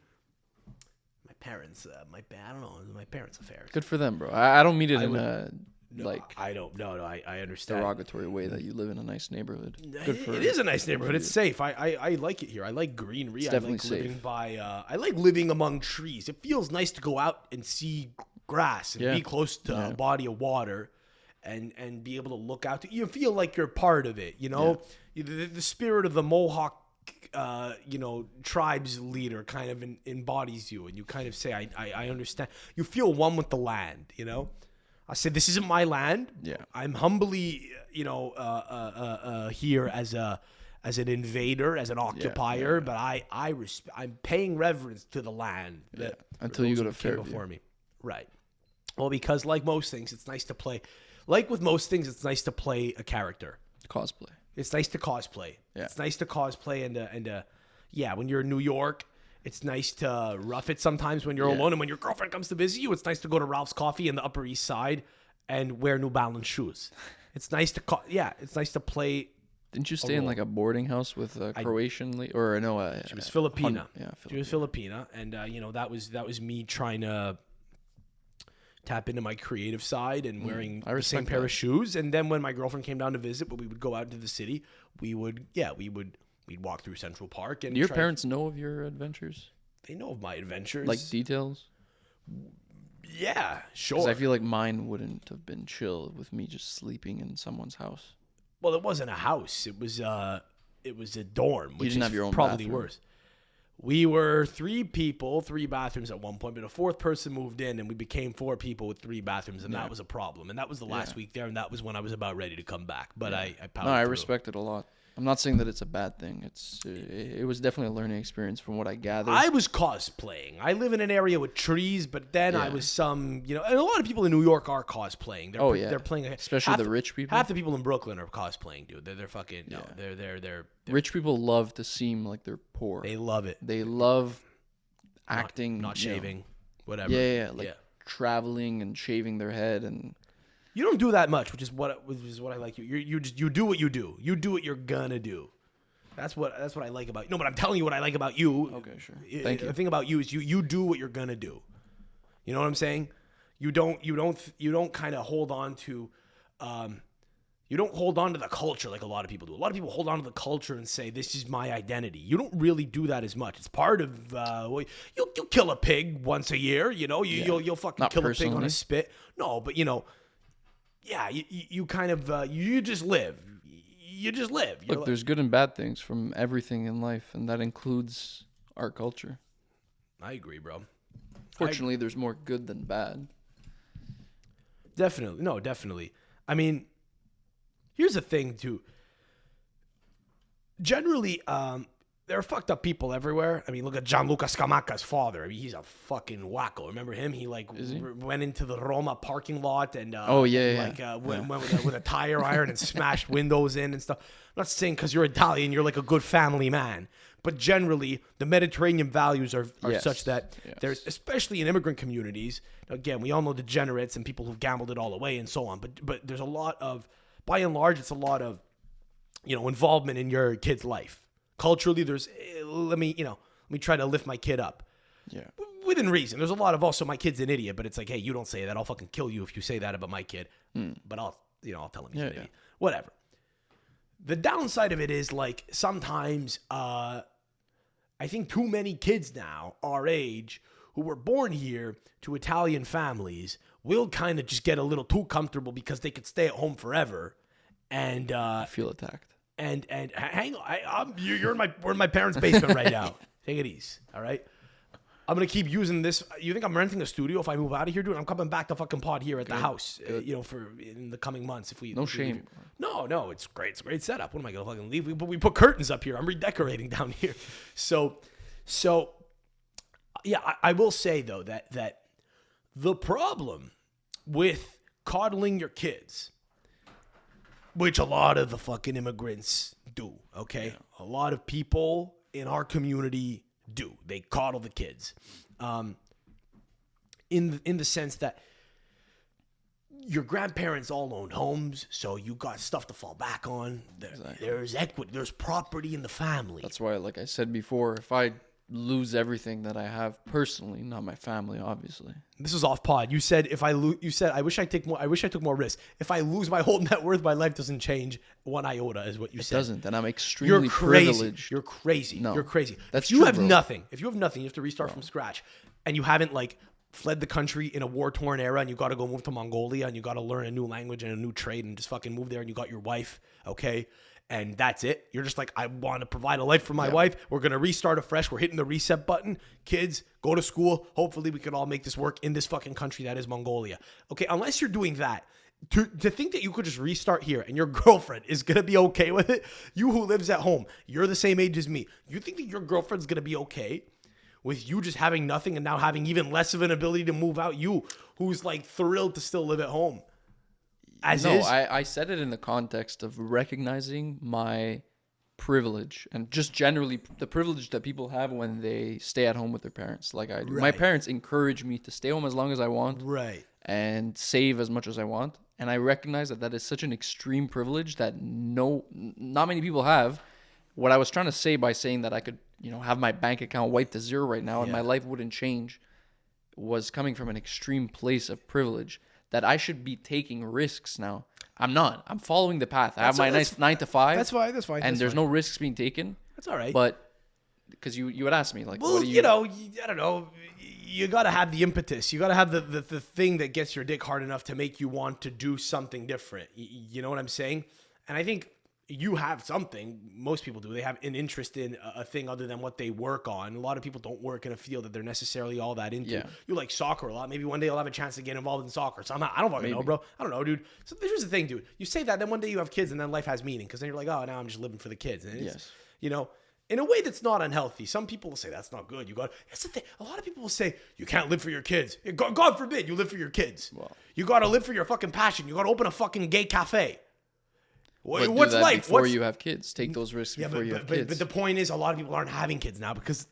My parents, I don't know. My parents' affairs. Good for them, bro. I don't mean it in I don't. No. I understand. derogatory way that you live in a nice neighborhood. Good for It is a nice neighborhood. It's safe. I like it here. I like greenery. It's I definitely like living safe. by. I like living among trees. It feels nice to go out and see grass and be close to a body of water, and be able to look out. You feel like you're part of it. You know, the spirit of the Mohawk. Tribes leader kind of embodies you, and you kind of say, I understand. You feel one with the land. I said, this isn't my land. Yeah. I'm humbly, here as an invader, as an occupier, but I'm paying reverence to the land. Until you go to came Fairview. before me. Right. Well, because like most things, it's nice to play. Like with most things, it's nice to play a character. Cosplay. It's nice to cosplay. Yeah. It's nice to cosplay and when you're in New York, it's nice to rough it sometimes when you're alone, and when your girlfriend comes to visit you, it's nice to go to Ralph's Coffee in the Upper East Side and wear New Balance shoes. It's nice to it's nice to play. Didn't you stay in like a boarding house with a Croatian or no? She was Filipina. She was Filipina. Filipina, and that was me trying to tap into my creative side and wearing the same pair of shoes. And then when my girlfriend came down to visit, when we would go out into the city, we'd walk through Central Park. And Do your parents know of your adventures? They know of my adventures. Like details? Yeah, sure. Because I feel like mine wouldn't have been chill with me just sleeping in someone's house. Well, it wasn't a house. It was a dorm, which didn't is have your own probably bathroom. worse. We were 3 people, 3 bathrooms at one point, but a 4th person moved in, and we became 4 people with 3 bathrooms, and that was a problem. And that was the last week there, and that was when I was about ready to come back. But I powered No, I through. respect it a lot. I'm not saying that it's a bad thing. It was definitely a learning experience from what I gathered. I was cosplaying. I live in an area with trees, but then I was and a lot of people in New York are cosplaying. They're playing, especially the rich people. Half the people in Brooklyn are cosplaying, dude. They're fucking they're rich people love to seem like they're poor. They love it. They love acting, not shaving, whatever. Like traveling and shaving their head, and you don't do that much, which is what I like. You do what you do. You do what you're gonna do. That's what I like about you. No, but I'm telling you what I like about you. Okay, sure. Thank you. The thing about you is you do what you're gonna do. You know what I'm saying? You don't kind of hold on to you don't hold on to the culture like a lot of people do. A lot of people hold on to the culture and say, this is my identity. You don't really do that as much. It's part of, you'll kill a pig once a year, you'll fucking Not kill personally. a pig on a spit. No, but you kind of, you just live. You just live. Look, there's good and bad things from everything in life, and that includes our culture. I agree, bro. Fortunately, there's more good than bad. Definitely. No, definitely. I mean, here's the thing, too. Generally, there are fucked up people everywhere. I mean, look at Gianluca Scamacca's father. I mean, he's a fucking wacko. Remember him? He went into the Roma parking lot and went with a tire iron and smashed windows in and stuff. I'm not saying because you're Italian, you're like a good family man. But generally, the Mediterranean values are such that there's, especially in immigrant communities, again, we all know degenerates and people who've gambled it all away and so on. But there's a lot of, by and large, it's a lot of, involvement in your kid's life. Culturally, there's, let me try to lift my kid up. Yeah. Within reason. There's a lot of also, my kid's an idiot, but it's like, hey, you don't say that. I'll fucking kill you if you say that about my kid. But I'll tell him he's an idiot. Whatever. The downside of it is, like, sometimes, I think too many kids now, our age, who were born here to Italian families, will kind of just get a little too comfortable because they could stay at home forever. And I feel attacked. And hang on, we're in my parents' basement right now. Take it easy, all right? I'm gonna keep using this. You think I'm renting a studio if I move out of here, dude? I'm coming back to fucking pod here at the house, for in the coming months. If we No shame. No, it's great. It's a great setup. What am I gonna fucking leave? We put curtains up here. I'm redecorating down here. So Yeah, I will say though that the problem with coddling your kids, which a lot of the fucking immigrants do, okay? Yeah. A lot of people in our community do. They coddle the kids. In the sense that your grandparents all owned homes, so you got stuff to fall back on. There's equity, there's property in the family. That's why, like I said before, if I lose everything that I have personally, not my family, obviously. This is off pod. You said if I lose, you said I wish I took more risks. If I lose my whole net worth, my life doesn't change one iota, is what you said. It doesn't, and I'm extremely privileged. You're crazy. No, you're crazy. That's if you true, have bro. nothing, you have to restart from scratch, and you haven't like fled the country in a war-torn era, and you got to go move to Mongolia, and you got to learn a new language and a new trade, and just fucking move there, and you got your wife, okay? And that's it. You're just like, I want to provide a life for my wife. We're going to restart afresh. We're hitting the reset button. Kids, go to school. Hopefully we can all make this work in this fucking country that is Mongolia. Okay, unless you're doing that, to think that you could just restart here and your girlfriend is going to be okay with it, you who lives at home, you're the same age as me. You think that your girlfriend's going to be okay with you just having nothing and now having even less of an ability to move out? You, who's like thrilled to still live at home. I said it in the context of recognizing my privilege and just generally the privilege that people have when they stay at home with their parents, like I do. Right. My parents encourage me to stay home as long as I want, right, and save as much as I want. And I recognize that is such an extreme privilege that not many people have. What I was trying to say by saying that I could, have my bank account wiped to zero right now and my life wouldn't change was coming from an extreme place of privilege. That I should be taking risks now. I'm not. I'm following the path. I have my nice 9 to 5. That's fine. And there's no risks being taken. That's all right. But because you would ask me, like, well, what do you... I don't know. You got to have the impetus. You got to have the thing that gets your dick hard enough to make you want to do something different. You know what I'm saying? And I think you have something. Most people do. They have an interest in a thing other than what they work on. A lot of people don't work in a field that they're necessarily all that into. Yeah. You like soccer a lot. Maybe one day you'll have a chance to get involved in soccer. So I don't fucking know, bro. I don't know, dude. So here's the thing, dude. You say that, then one day you have kids, and then life has meaning. Because then you're like, oh, now I'm just living for the kids. And it's, in a way that's not unhealthy. Some people will say that's not good. That's the thing. A lot of people will say you can't live for your kids. God forbid you live for your kids. Well, you got to live for your fucking passion. You got to open a fucking gay cafe. But what's life? Before you have kids, take those risks before you have kids. But the point is, a lot of people aren't having kids now because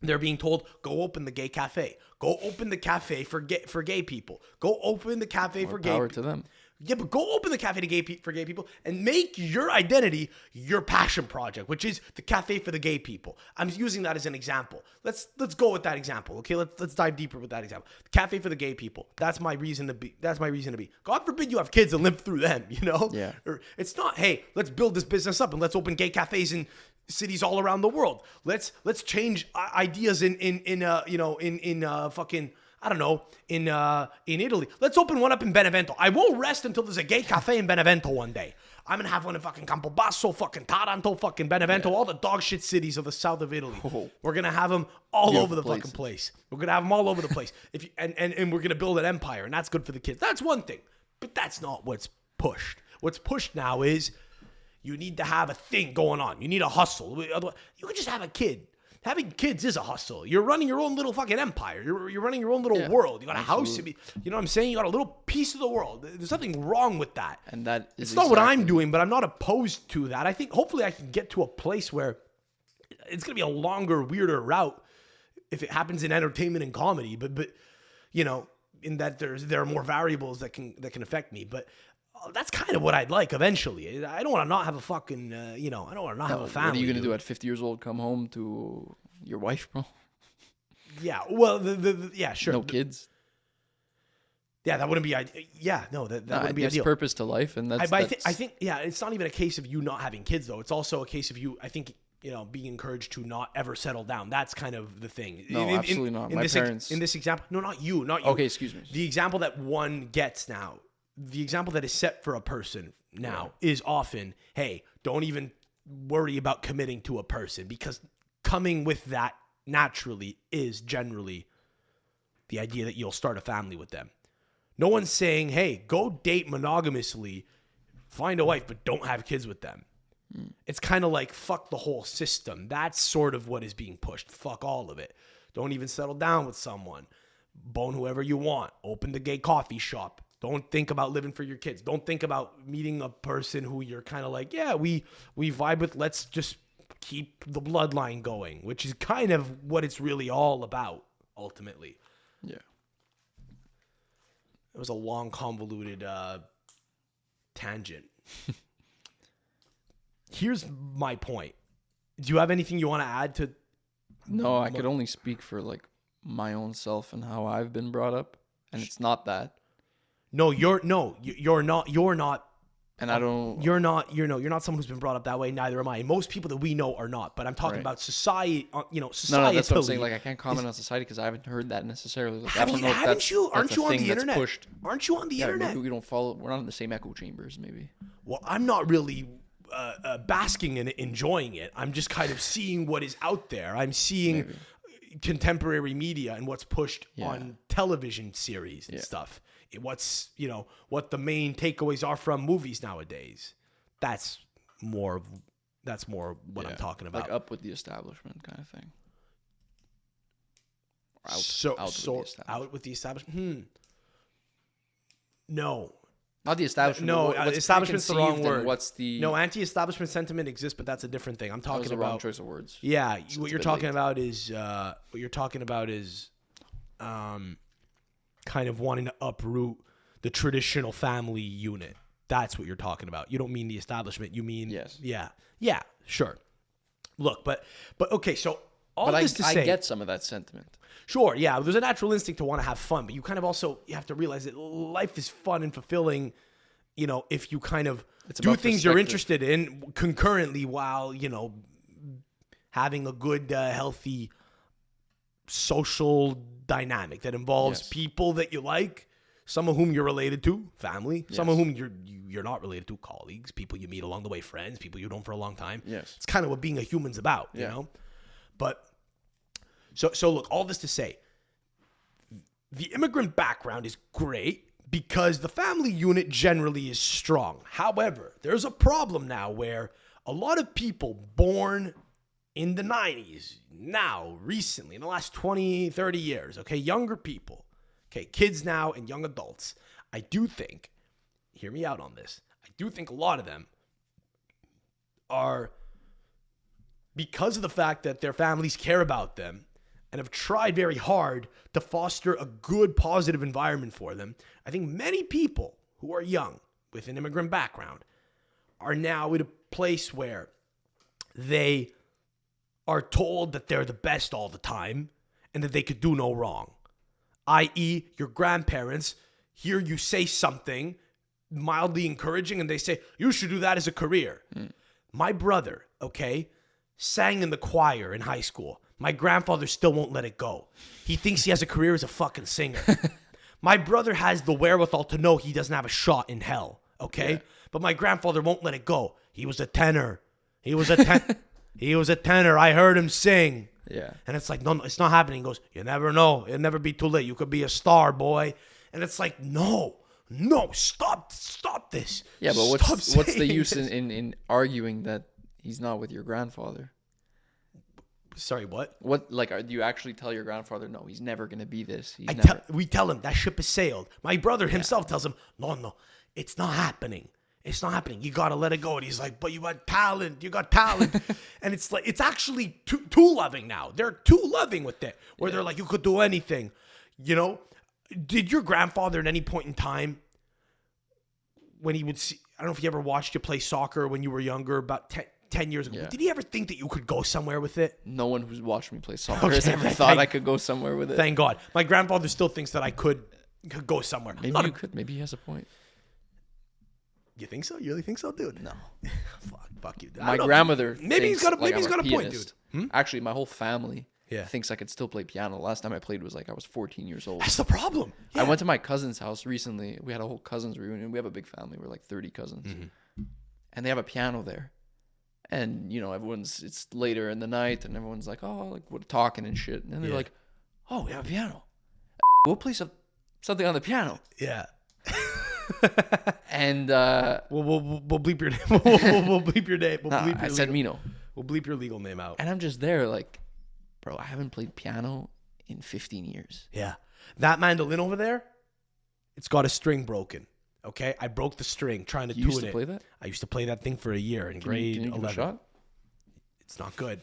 they're being told, go open the gay cafe. Go open the cafe for gay people. Go open the cafe for gay people. Power to them. Yeah, but go open the cafe for gay people and make your identity your passion project, which is the cafe for the gay people. I'm using that as an example. Let's go with that example, okay? Let's dive deeper with that example. The cafe for the gay people. That's my reason to be. God forbid you have kids and live through them, Yeah. Or it's not, hey, let's build this business up and let's open gay cafes in cities all around the world. Let's change ideas in fucking, I don't know, in Italy. Let's open one up in Benevento. I won't rest until there's a gay cafe in Benevento one day. I'm going to have one in fucking Campobasso, fucking Taranto, fucking Benevento, all the dog shit cities of the south of Italy. Oh. We're going to have them all over the fucking place. We're going to have them all over the place. And we're going to build an empire, and that's good for the kids. That's one thing. But that's not what's pushed. What's pushed now is you need to have a thing going on. You need a hustle. You could just have a kid. Having kids is a hustle. You're running your own little fucking empire. You're running your own little world. You got a house. You know what I'm saying? You got a little piece of the world. There's nothing wrong with that. And that is it's not what I'm doing, but I'm not opposed to that. I think hopefully I can get to a place where it's going to be a longer, weirder route if it happens in entertainment and comedy. But in that there are more variables that can affect me. But that's kind of what I'd like eventually. I don't want to not have a fucking, I don't want to not have a family. What are you going to do at 50 years old? Come home to your wife, bro? Yeah, well, yeah, sure. No kids? Yeah, that wouldn't be, that wouldn't be ideal. It gives purpose to life, and I think, it's not even a case of you not having kids, though. It's also a case of you, I think, being encouraged to not ever settle down. That's kind of the thing. No, absolutely not. My parents... In this example, no, not you. Okay, excuse me. The example that one gets now, the example that is set for a person now is often, hey, don't even worry about committing to a person, because coming with that naturally is generally the idea that you'll start a family with them. No one's saying, hey, go date monogamously, find a wife, but don't have kids with them. It's kind of like fuck the whole system. That's sort of what is being pushed. Fuck all of it. Don't even settle down with someone. Bone whoever you want. Open the gay coffee shop. Don't think about living for your kids. Don't think about meeting a person who you're kind of like, yeah, we vibe with. Let's just keep the bloodline going, which is kind of what it's really all about, ultimately. Yeah. It was a long, convoluted tangent. Here's my point. Do you have anything you want to add to? No, I could only speak for like my own self and how I've been brought up, and it's not that. No, you're not. And I don't. You're not someone who's been brought up that way. Neither am I. Most people that we know are not. But I'm talking about society. Society. No, that's what I'm saying. Like, I can't comment on society because I haven't heard that necessarily. Like, I don't know if aren't you on the internet? Pushed. Aren't you on the internet? Maybe we don't follow. We're not in the same echo chambers. Maybe. Well, I'm not really basking and enjoying it. I'm just kind of seeing what is out there. I'm seeing contemporary media and what's pushed on television series and stuff. What's what the main takeaways are from movies nowadays. That's more what I'm talking about. Like up with the establishment kind of thing. Out with the establishment. No. Not the establishment. No, establishment's the wrong word. What's the anti-establishment sentiment exists, but that's a different thing. I'm talking about wrong choice of words. Yeah, what you're talking about is kind of wanting to uproot the traditional family unit. That's what you're talking about. You don't mean the establishment. You mean yeah, sure. Look, but okay. So all this to say, I get some of that sentiment. Sure, yeah. There's a natural instinct to want to have fun, but you kind of also you have to realize that life is fun and fulfilling. If you kind of do things you're interested in concurrently while having a good, healthy social dynamic that involves people that you like, some of whom you're related to, family, some of whom you're not related to, colleagues, people you meet along the way, friends, people you've known for a long time. Yes, it's kind of what being a human's about, you know. But so look, all this to say, the immigrant background is great because the family unit generally is strong. However, there's a problem now where a lot of people born in the 90s, now, recently, in the last 20, 30 years, okay, younger people, okay, kids now and young adults, I do think, hear me out on this, I do think a lot of them are, because of the fact that their families care about them and have tried very hard to foster a good, positive environment for them, I think many people who are young with an immigrant background are now in a place where they are told that they're the best all the time and that they could do no wrong. I.e., your grandparents hear you say something mildly encouraging and they say, you should do that as a career. My brother, okay, sang in the choir in high school. My grandfather still won't let it go. He thinks he has a career as a fucking singer. My brother has the wherewithal to know he doesn't have a shot in hell, okay? Yeah. But my grandfather won't let it go. He was a tenor. He was a tenor. I heard him sing. Yeah. And it's like, no, it's not happening. He goes, you never know. It'll never be too late. You could be a star, boy. And it's like, no, stop this. Yeah, but what's the use in arguing that he's not with your grandfather? Sorry, what? What, like, do you actually tell your grandfather, no, he's never going to be this? We tell him that ship has sailed. My brother himself tells him, no, it's not happening. It's not happening. You got to let it go. And he's like, but you got talent. And it's like, it's actually too loving now. They're too loving with it, where they're like, you could do anything. Did your grandfather at any point in time, when he would see, I don't know if he ever watched you play soccer when you were younger, about 10 years ago, did he ever think that you could go somewhere with it? No one who's watched me play soccer has ever thought I could go somewhere with it. Thank God. My grandfather still thinks that I could go somewhere. Maybe you could. Maybe he has a point. You think so? You really think so, dude? No. Fuck you. My grandmother. Maybe he's got a point, dude. Actually, my whole family thinks I could still play piano. Last time I played was like I was 14 years old. That's the problem. Yeah. I went to my cousin's house recently. We had a whole cousins reunion. We have a big family. We're like 30 cousins, and they have a piano there. And it's later in the night, and everyone's like, oh, like we're talking and shit. And they're like, oh, we have a piano. We'll play something on the piano. Yeah. And we'll bleep your name. We'll bleep your name. I said Mino. We'll bleep your legal name out. And I'm just there like, bro, I haven't played piano in 15 years. Yeah. That mandolin over there, it's got a string broken. Okay? I broke the string trying to tune it. You used to play that? I used to play that thing for a year in grade Can you 11. give it a shot? It's not good.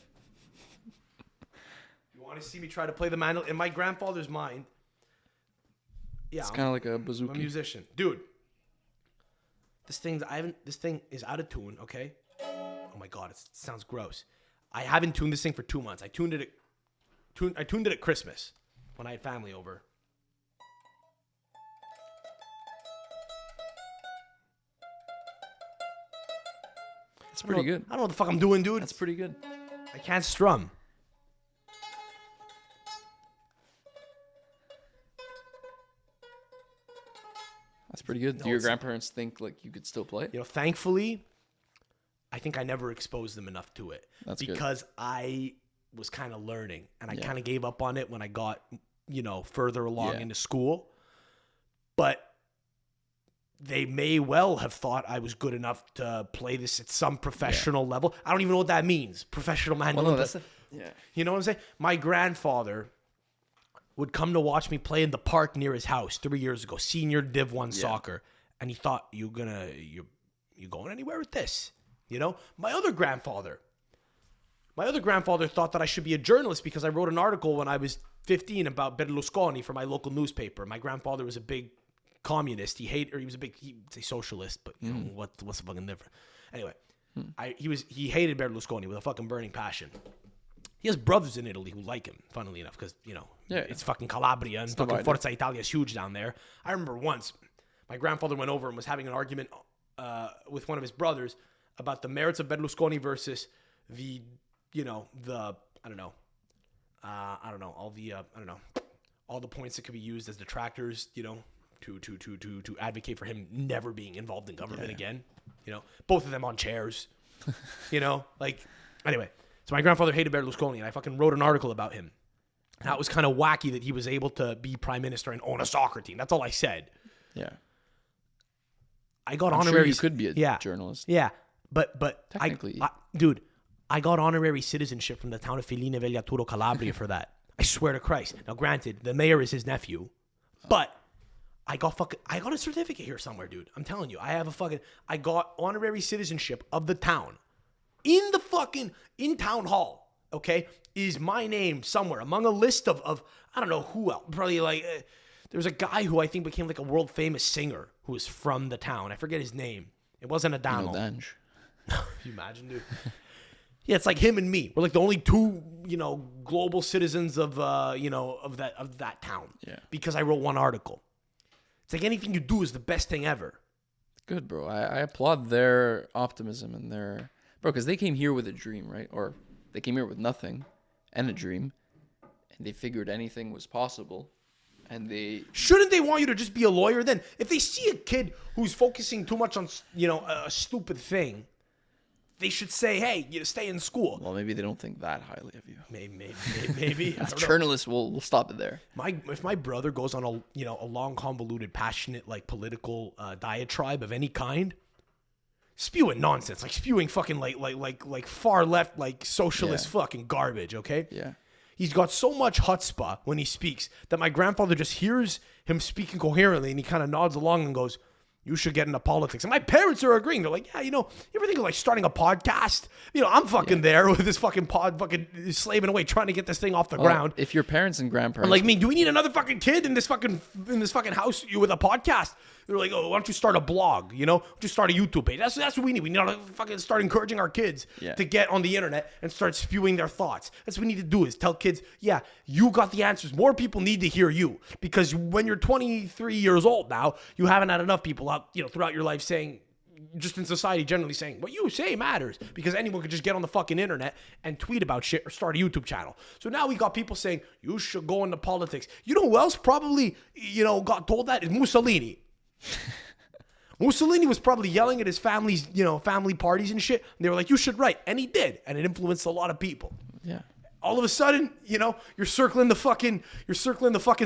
You want to see me try to play the mandolin? In my grandfather's mind, yeah, It's kind of like a I'm a bazooka. musician. Dude, this thing is out of tune, okay? Oh my God, it sounds gross. I haven't tuned this thing for 2 months. I tuned it at Christmas when I had family over. That's pretty good. I don't know what the fuck I'm doing, dude. That's pretty good. I can't strum. That's pretty good. Do your grandparents think like you could still play? You know, thankfully, I think I never exposed them enough to it. That's good. because I was kind of learning, and I kind of gave up on it when I got, further along into school. But they may well have thought I was good enough to play this at some professional level. I don't even know what that means. Professional mandolin. Well, no, that's You know what I'm saying? My grandfather would come to watch me play in the park near his house 3 years ago, senior Div 1 soccer. And he thought, you going anywhere with this? My other grandfather thought that I should be a journalist because I wrote an article when I was 15 about Berlusconi for my local newspaper. My grandfather was a big communist. He was a big, he'd say socialist, but what's the fucking difference? Anyway, he hated Berlusconi with a fucking burning passion. He has brothers in Italy who like him, funnily enough, because, it's fucking Calabria and fucking Forza Italia is huge down there. I remember once my grandfather went over and was having an argument with one of his brothers about the merits of Berlusconi versus all the points that could be used as detractors, to advocate for him never being involved in government again. Both of them on chairs. Anyway. So my grandfather hated Berlusconi, and I fucking wrote an article about him. And that was kind of wacky that he was able to be prime minister and own a soccer team. That's all I said. Yeah. I got I'm honorary. sure you could be a journalist. Yeah, but Technically. I got honorary citizenship from the town of Feline Vegliaturo, Calabria for that. I swear to Christ. Now, granted, the mayor is his nephew, but I got a certificate here somewhere, dude. I'm telling you, I got honorary citizenship of the town. In town hall, okay, is my name somewhere among a list of I don't know who else. Probably there's a guy who I think became like a world famous singer who was from the town. I forget his name. It wasn't Adamo. Can you imagine, dude? Yeah, it's like him and me. We're like the only two, global citizens of that town. Yeah. Because I wrote one article. It's like anything you do is the best thing ever. Good, bro. I applaud their optimism and their... Bro, because they came here with a dream, right? Or they came here with nothing and a dream, and they figured anything was possible, and they... Shouldn't they want you to just be a lawyer then? If they see a kid who's focusing too much on, a stupid thing, they should say, hey, stay in school. Well, maybe they don't think that highly of you. Maybe. As journalists, we'll stop it there. If my brother goes on a long, convoluted, passionate, political diatribe of any kind... spewing nonsense, spewing fucking like far left, socialist fucking garbage, okay? Yeah. He's got so much chutzpah when he speaks that my grandfather just hears him speaking coherently and he kind of nods along and goes, you should get into politics. And my parents are agreeing. They're like, yeah, you ever think of starting a podcast? I'm fucking there with this fucking pod fucking slaving away trying to get this thing off the ground. If your parents and grandparents... I'm like, do we need another fucking kid in this fucking house with a podcast? They're like, oh, why don't you start a blog? Just start a YouTube page. That's what we need. We need to fucking start encouraging our kids to get on the internet and start spewing their thoughts. That's what we need to do is tell kids, yeah, you got the answers. More people need to hear you because when you're 23 years old now, you haven't had enough people out, throughout your life saying, just in society generally saying, what you say matters because anyone could just get on the fucking internet and tweet about shit or start a YouTube channel. So now we got people saying, you should go into politics. You know who else probably, got told that? Is Mussolini. Mussolini was probably yelling at his family's, family parties and shit. And they were like, you should write. And he did. And it influenced a lot of people. Yeah. All of a sudden, you're circling the fucking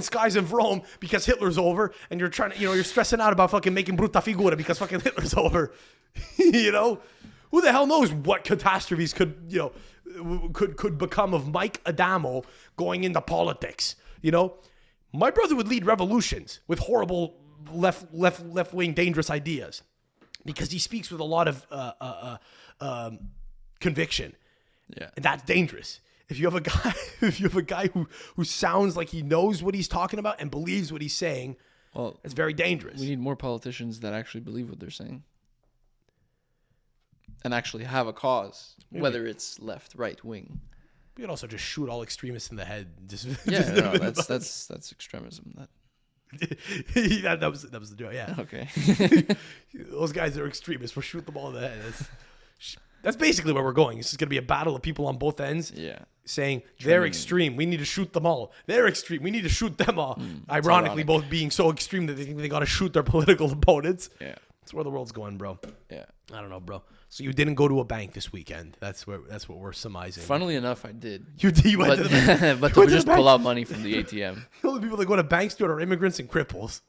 skies of Rome because Hitler's over, and you're trying to, you're stressing out about fucking making brutta figura because fucking Hitler's over. Who the hell knows what catastrophes could become of Mike Adamo going into politics? You know, my brother would lead revolutions with horrible left wing dangerous ideas because he speaks with a lot of conviction. Yeah. And that's dangerous. If you have a guy who sounds like he knows what he's talking about and believes what he's saying, Well, it's very dangerous. We need more politicians that actually believe what they're saying and actually have a cause, whether it's left, right, wing. We could also just shoot all extremists in the head. That's extremism. That was the joke. Yeah. Okay. Those guys that are extremists, we'll shoot them all in the head. That's basically where we're going. It's just going to be a battle of people on both ends. Yeah. Saying they're extreme, we need to shoot them all. They're extreme, we need to shoot them all. Ironically, both being so extreme that they think they got to shoot their political opponents. Yeah. That's where the world's going, bro. Yeah. I don't know, bro. So you didn't go to a bank this weekend. That's what we're surmising. Funnily enough, I did. You went to the bank. But to just pull out money from the ATM. The only people that go to banks to are immigrants and cripples.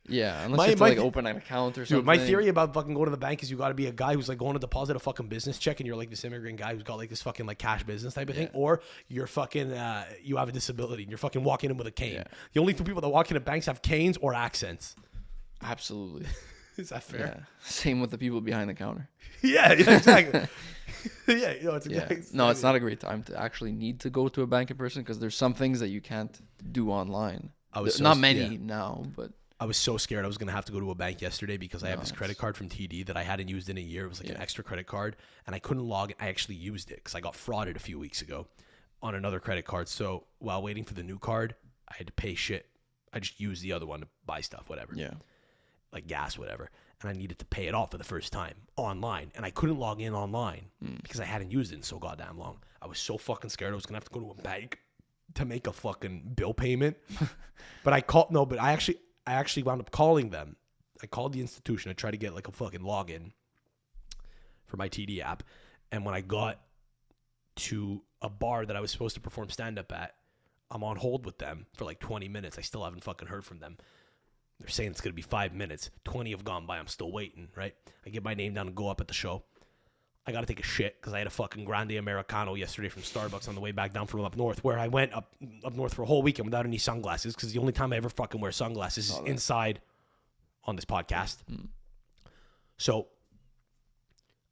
Yeah, unless you have to open an account or something. Dude, my theory about fucking going to the bank is you got to be a guy who's like going to deposit a fucking business check, and you're like this immigrant guy who's got like this fucking like cash business type of thing, or you're fucking you have a disability and you're fucking walking in with a cane. Yeah. The only two people that walk into banks have canes or accents. Absolutely. Is that fair? Yeah. Same with the people behind the counter. yeah, exactly. Yeah, it's exactly. No, it's not a great time to actually need to go to a bank in person because there's some things that you can't do online. Not many now, but. I was so scared I was going to have to go to a bank yesterday because I have this credit card from TD that I hadn't used in a year. It was like an extra credit card, and I couldn't log it. I actually used it because I got frauded a few weeks ago on another credit card. So while waiting for the new card, I had to pay shit. I just used the other one to buy stuff, whatever. Yeah. Like gas, whatever. And I needed to pay it off for the first time online. And I couldn't log in online because I hadn't used it in so goddamn long. I was so fucking scared I was going to have to go to a bank to make a fucking bill payment. But I actually wound up calling them. I called the institution. I tried to get like a fucking login for my TD app. And when I got to a bar that I was supposed to perform stand-up at, I'm on hold with them for like 20 minutes. I still haven't fucking heard from them. They're saying it's going to be 5 minutes. 20 have gone by. I'm still waiting, right? I get my name down and go up at the show. I got to take a shit because I had a fucking grande Americano yesterday from Starbucks on the way back down from up north, where I went up north for a whole weekend without any sunglasses because the only time I ever fucking wear sunglasses is inside on this podcast. So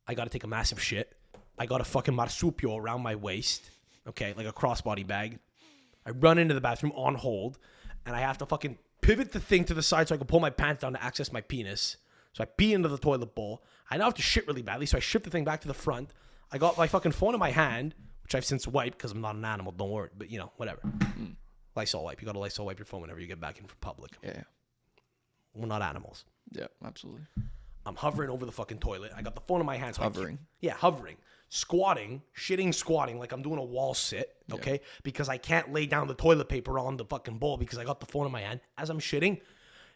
I got to take a massive shit. I got a fucking marsupio around my waist, okay, like a crossbody bag. I run into the bathroom on hold, and I have to fucking pivot the thing to the side so I can pull my pants down to access my penis. So I pee into the toilet bowl. I now have to shit really badly, so I shift the thing back to the front. I got my fucking phone in my hand, which I've since wiped because I'm not an animal, don't worry. But, whatever. Lysol wipe. You got to Lysol wipe your phone whenever you get back in from public. Yeah. We're not animals. Yeah, absolutely. I'm hovering over the fucking toilet. I got the phone in my hand. So hovering. Hovering. Squatting, squatting like I'm doing a wall sit, okay? Yeah. Because I can't lay down the toilet paper on the fucking bowl because I got the phone in my hand as I'm shitting.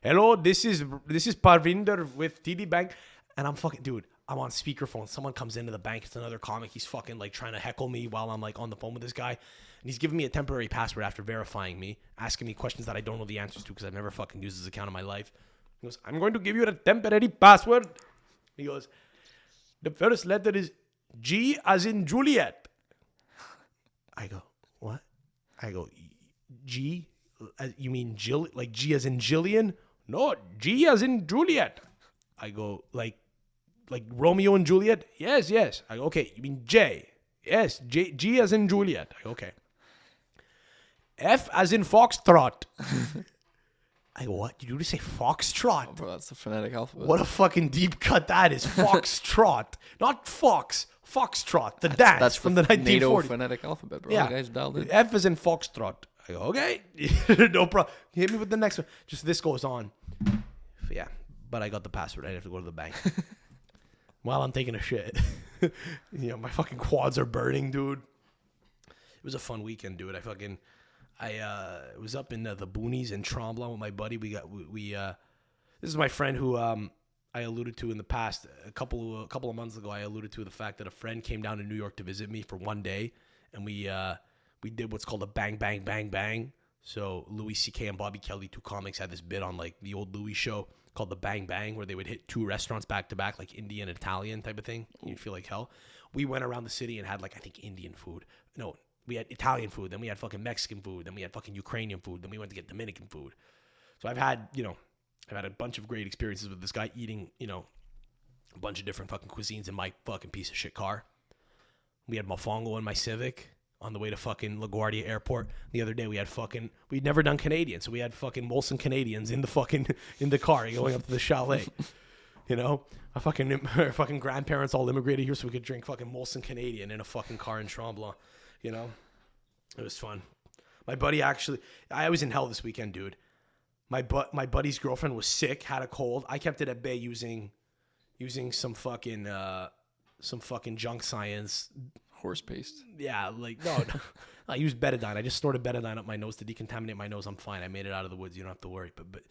Hello, this is Parvinder with TD Bank. And I'm fucking, dude, I'm on speakerphone. Someone comes into the bank. It's another comic. He's fucking like trying to heckle me while I'm like on the phone with this guy. And he's giving me a temporary password after verifying me, asking me questions that I don't know the answers to because I've never fucking used his account in my life. He goes, I'm going to give you a temporary password. He goes, the first letter is G as in Juliet. I go, what? I go, G? You mean Jill? Like G as in Jillian? No, G as in Juliet. I go, like Romeo and Juliet? Yes. I go, okay, you mean J? Yes, G as in Juliet. I go, okay. F as in Foxtrot. I go, what? Did you just say Foxtrot? Oh, bro, that's the phonetic alphabet. What a fucking deep cut that is. Foxtrot. Not Fox. Foxtrot. The dance that's from the 1940s. NATO phonetic alphabet, bro. Yeah. You guys dialed in. F as in Foxtrot. I go, okay. No problem. Hit me with the next one. Just this goes on. Yeah. But I got the password. I have to go to the bank. While I'm taking a shit. My fucking quads are burning, dude. It was a fun weekend, dude. I was up in the boonies in Tremblant with my buddy. This is my friend who I alluded to in the past. A couple of months ago, I alluded to the fact that a friend came down to New York to visit me for one day, and we did what's called a bang, bang, bang, bang. So Louis C.K. and Bobby Kelly, two comics, had this bit on like the old Louis show called the Bang Bang, where they would hit two restaurants back to back, like Indian and Italian type of thing. You'd feel like hell. We went around the city and had like, I think, Indian food. No, we had Italian food, then we had fucking Mexican food, then we had fucking Ukrainian food, then we went to get Dominican food. So I've had a bunch of great experiences with this guy eating, a bunch of different fucking cuisines in my fucking piece of shit car. We had mofongo in my Civic on the way to fucking LaGuardia Airport. The other day we'd never done Canadian, so we had fucking Molson Canadians in the car going up to the chalet. Our fucking grandparents all immigrated here so we could drink fucking Molson Canadian in a fucking car in Tremblant. It was fun. My buddy I was in hell this weekend, dude. My buddy's girlfriend was sick, had a cold. I kept it at bay using some fucking junk science. Horse paste. Yeah, no. I used betadine. I just snorted betadine up my nose to decontaminate my nose. I'm fine. I made it out of the woods. You don't have to worry. But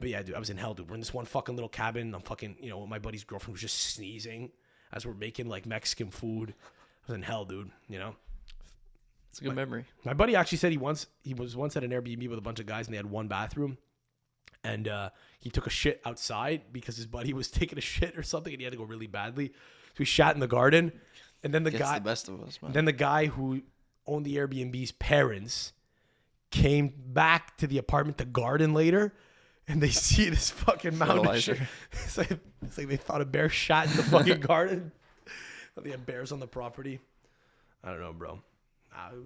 yeah, dude, I was in hell, dude. We're in this one fucking little cabin. I'm fucking, my buddy's girlfriend was just sneezing as we're making like Mexican food. I was in hell, dude. It's a good memory. My buddy actually said he was once at an Airbnb with a bunch of guys and they had one bathroom. And he took a shit outside because his buddy was taking a shit or something and he had to go really badly. So he shat in the garden. And then the best of us, man. Then the guy who owned the Airbnb's parents came back to the apartment to garden later. And they see this fucking mountain of shit. It's like they thought a bear shat in the fucking garden. They had bears on the property. I don't know, bro. It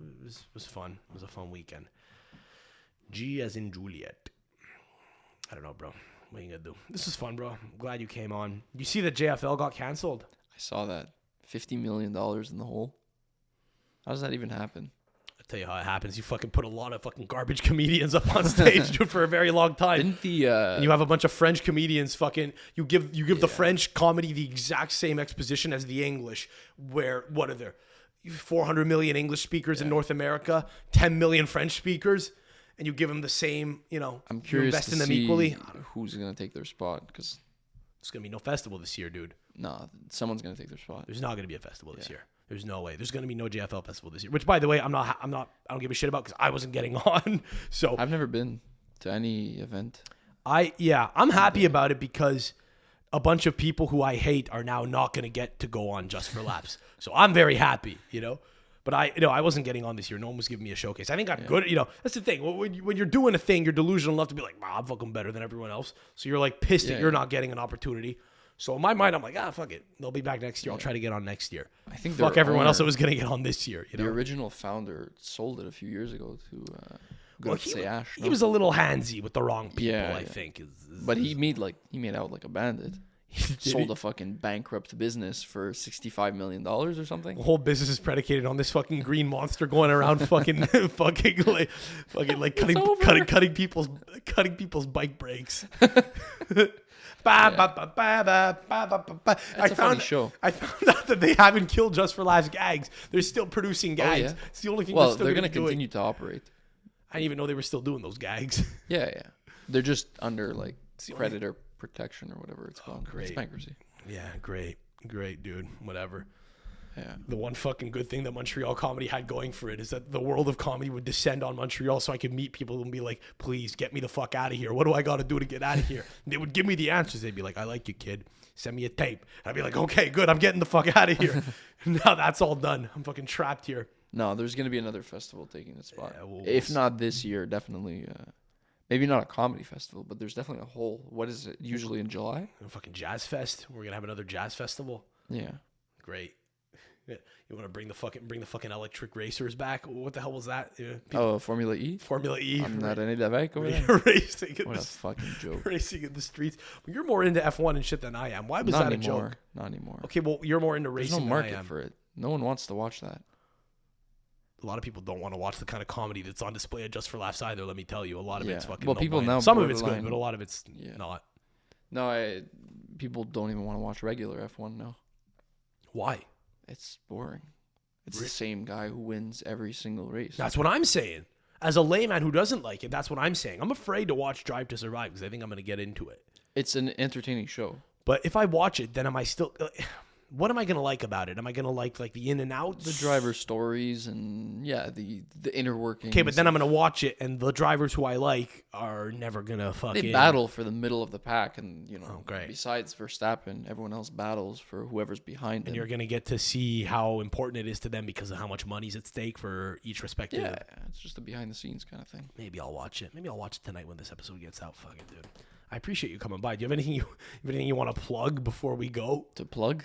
was fun. It was a fun weekend. G as in Juliet. I don't know, bro. What are you gonna do? This is fun, bro. I'm glad you came on. You see that JFL got canceled? I saw that. $50 million in the hole. How does that even happen? I'll tell you how it happens. You fucking put a lot of fucking garbage comedians up on stage, dude, for a very long time. And you have a bunch of French comedians fucking... You give the French comedy the exact same exposition as the English, where, what are there? 400 million English speakers in North America, 10 million French speakers, and you give them the same, I'm curious invest to in them see equally. Who's going to take their spot, because... There's going to be no festival this year, dude. No, someone's going to take their spot. There's not going to be a festival this year. There's no way. There's going to be no JFL festival this year, which, by the way, I don't give a shit about because I wasn't getting on. So I've never been to any event. I'm happy about it because a bunch of people who I hate are now not going to get to go on Just for Laughs. So I'm very happy, But I wasn't getting on this year. No one was giving me a showcase. I think I'm good. That's the thing. When you're doing a thing, you're delusional enough to be like, I'm fucking better than everyone else. So you're like pissed that you're not getting an opportunity. So in my mind, I'm like, fuck it. They'll be back next year. I'll try to get on next year. I think fuck everyone else that was going to get on this year. The original founder sold it a few years ago to he was a little handsy with the wrong people, I think. But he made out like a bandit. Sold a fucking bankrupt business for $65 million or something. The whole business is predicated on this fucking green monster going around cutting people's bike brakes. I found out that they haven't killed Just for Laughs gags. They're still producing gags. It's the only thing they're still going to doing. continue to operate. I didn't even know they were still doing those gags. Yeah. They're just under creditor protection or whatever it's called. Great. It's bankruptcy. Yeah, great, dude. Whatever. Yeah. The one fucking good thing that Montreal comedy had going for it is that the world of comedy would descend on Montreal so I could meet people and be like, please get me the fuck out of here. What do I got to do to get out of here? And they would give me the answers. They'd be like, I like you, kid. Send me a tape. And I'd be like, okay, good. I'm getting the fuck out of here. Now that's all done. I'm fucking trapped here. No, there's going to be another festival taking its spot. Yeah, if not this year, definitely. Maybe not a comedy festival, but there's definitely a whole. What is it? Usually in July? A fucking jazz fest. We're going to have another jazz festival. Yeah. Great. Yeah. You want to bring the fucking electric racers back? What the hell was that? Yeah, Formula E? Formula E. I'm not any d'avec over there. Racing. What a fucking joke. Racing in the streets. Well, you're more into F1 and shit than I am. Why was that a joke? Not anymore. Okay, well, you're more into racing than I am. There's no market for it. No one wants to watch that. A lot of people don't want to watch the kind of comedy that's on display at Just for Laughs either, let me tell you. A lot of it's fucking people now some of it's good, but a lot of it's not. No, people don't even want to watch regular F1 now. Why? It's boring. It's the same guy who wins every single race. That's what I'm saying. As a layman who doesn't like it, that's what I'm saying. I'm afraid to watch Drive to Survive because I think I'm going to get into it. It's an entertaining show. But if I watch it, then am I still... What am I gonna like about it? Am I gonna like the in and outs, the driver stories, and the inner workings? Okay, but then I'm gonna watch it, and the drivers who I like are never gonna fucking. They battle for the middle of the pack, and great. Besides Verstappen, everyone else battles for whoever's behind And him. you're gonna get to see how important it is to them because of how much money's at stake for each respective. Yeah, it's just a behind the scenes kind of thing. Maybe I'll watch it. Maybe I'll watch it tonight when this episode gets out. Fucking dude, I appreciate you coming by. Do you have anything you want to plug before we go? To plug?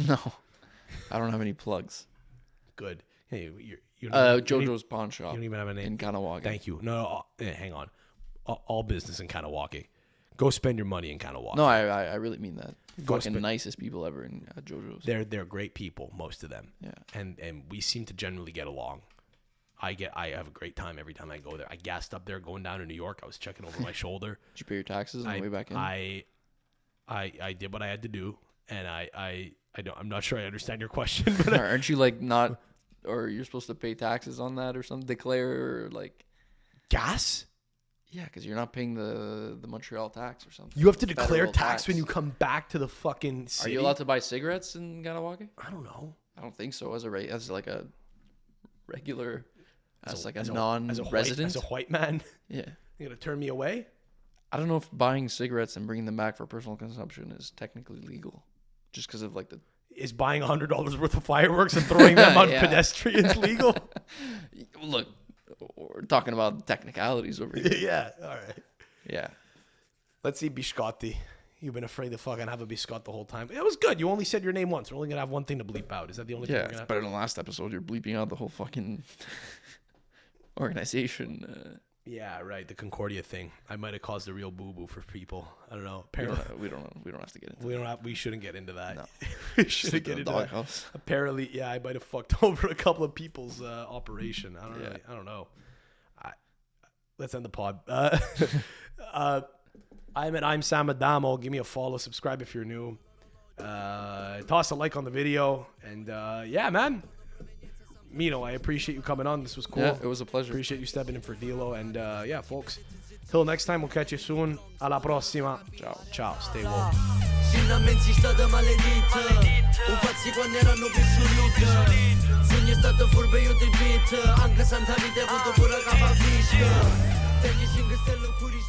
No, I don't have any plugs. Good. Hey, you're JoJo's Pawn Shop. You don't even have a name in Kanawagi. Thank you. No, hang on. All business in Kanawagi. Go spend your money in Kanawagi. No, I really mean that. Go Fucking nicest people ever in JoJo's. They're great people, most of them. Yeah. And we seem to generally get along. I have a great time every time I go there. I gassed up there going down to New York. I was checking over my shoulder. Did you pay your taxes on the way back in? I did what I had to do, and I'm not sure I understand your question, but aren't you like not, or you're supposed to pay taxes on that or something? Declare or like gas? Yeah, because you're not paying the Montreal tax or something. You have to declare Federal tax when you come back to the fucking city. Are you allowed to buy cigarettes in Kanawagi? I don't know. I don't think so. As like a regular, as a As non-resident, a white man, yeah, you're gonna turn me away. I don't know if buying cigarettes and bringing them back for personal consumption is technically legal, just because of like the. Is buying $100 worth of fireworks and throwing them on pedestrians legal? Look, we're talking about technicalities over here. Yeah, all right. Yeah. Let's see, biscotti. You've been afraid to fucking have a biscotti the whole time. It was good. You only said your name once. We're only going to have one thing to bleep out. Is that the only thing we're Yeah, going to it's better than the last episode. You're bleeping out the whole fucking organization. Yeah, right. The Concordia thing. I might have caused a real boo-boo for people. I don't know. We don't have to get into that. We shouldn't get into that. No. We shouldn't get into that. House. Apparently, yeah, I might have fucked over a couple of people's operation. I don't know. Let's end the pod. I'm Sam Adamo. Give me a follow. Subscribe if you're new. Toss a like on the video. And yeah, man. Mino, I appreciate you coming on. This was cool. Yeah, it was a pleasure. Appreciate you stepping in for Dilo. And yeah, folks, till next time, we'll catch you soon. Alla prossima. Ciao. Ciao. Stay woke. Finalmente è stata maledita. Un pazzi quando erano più sulluta. Sogni è stato furbo io ti beat. Anche Santa Vita ha avuto pure capafisca. Dagli 5 stelle fuori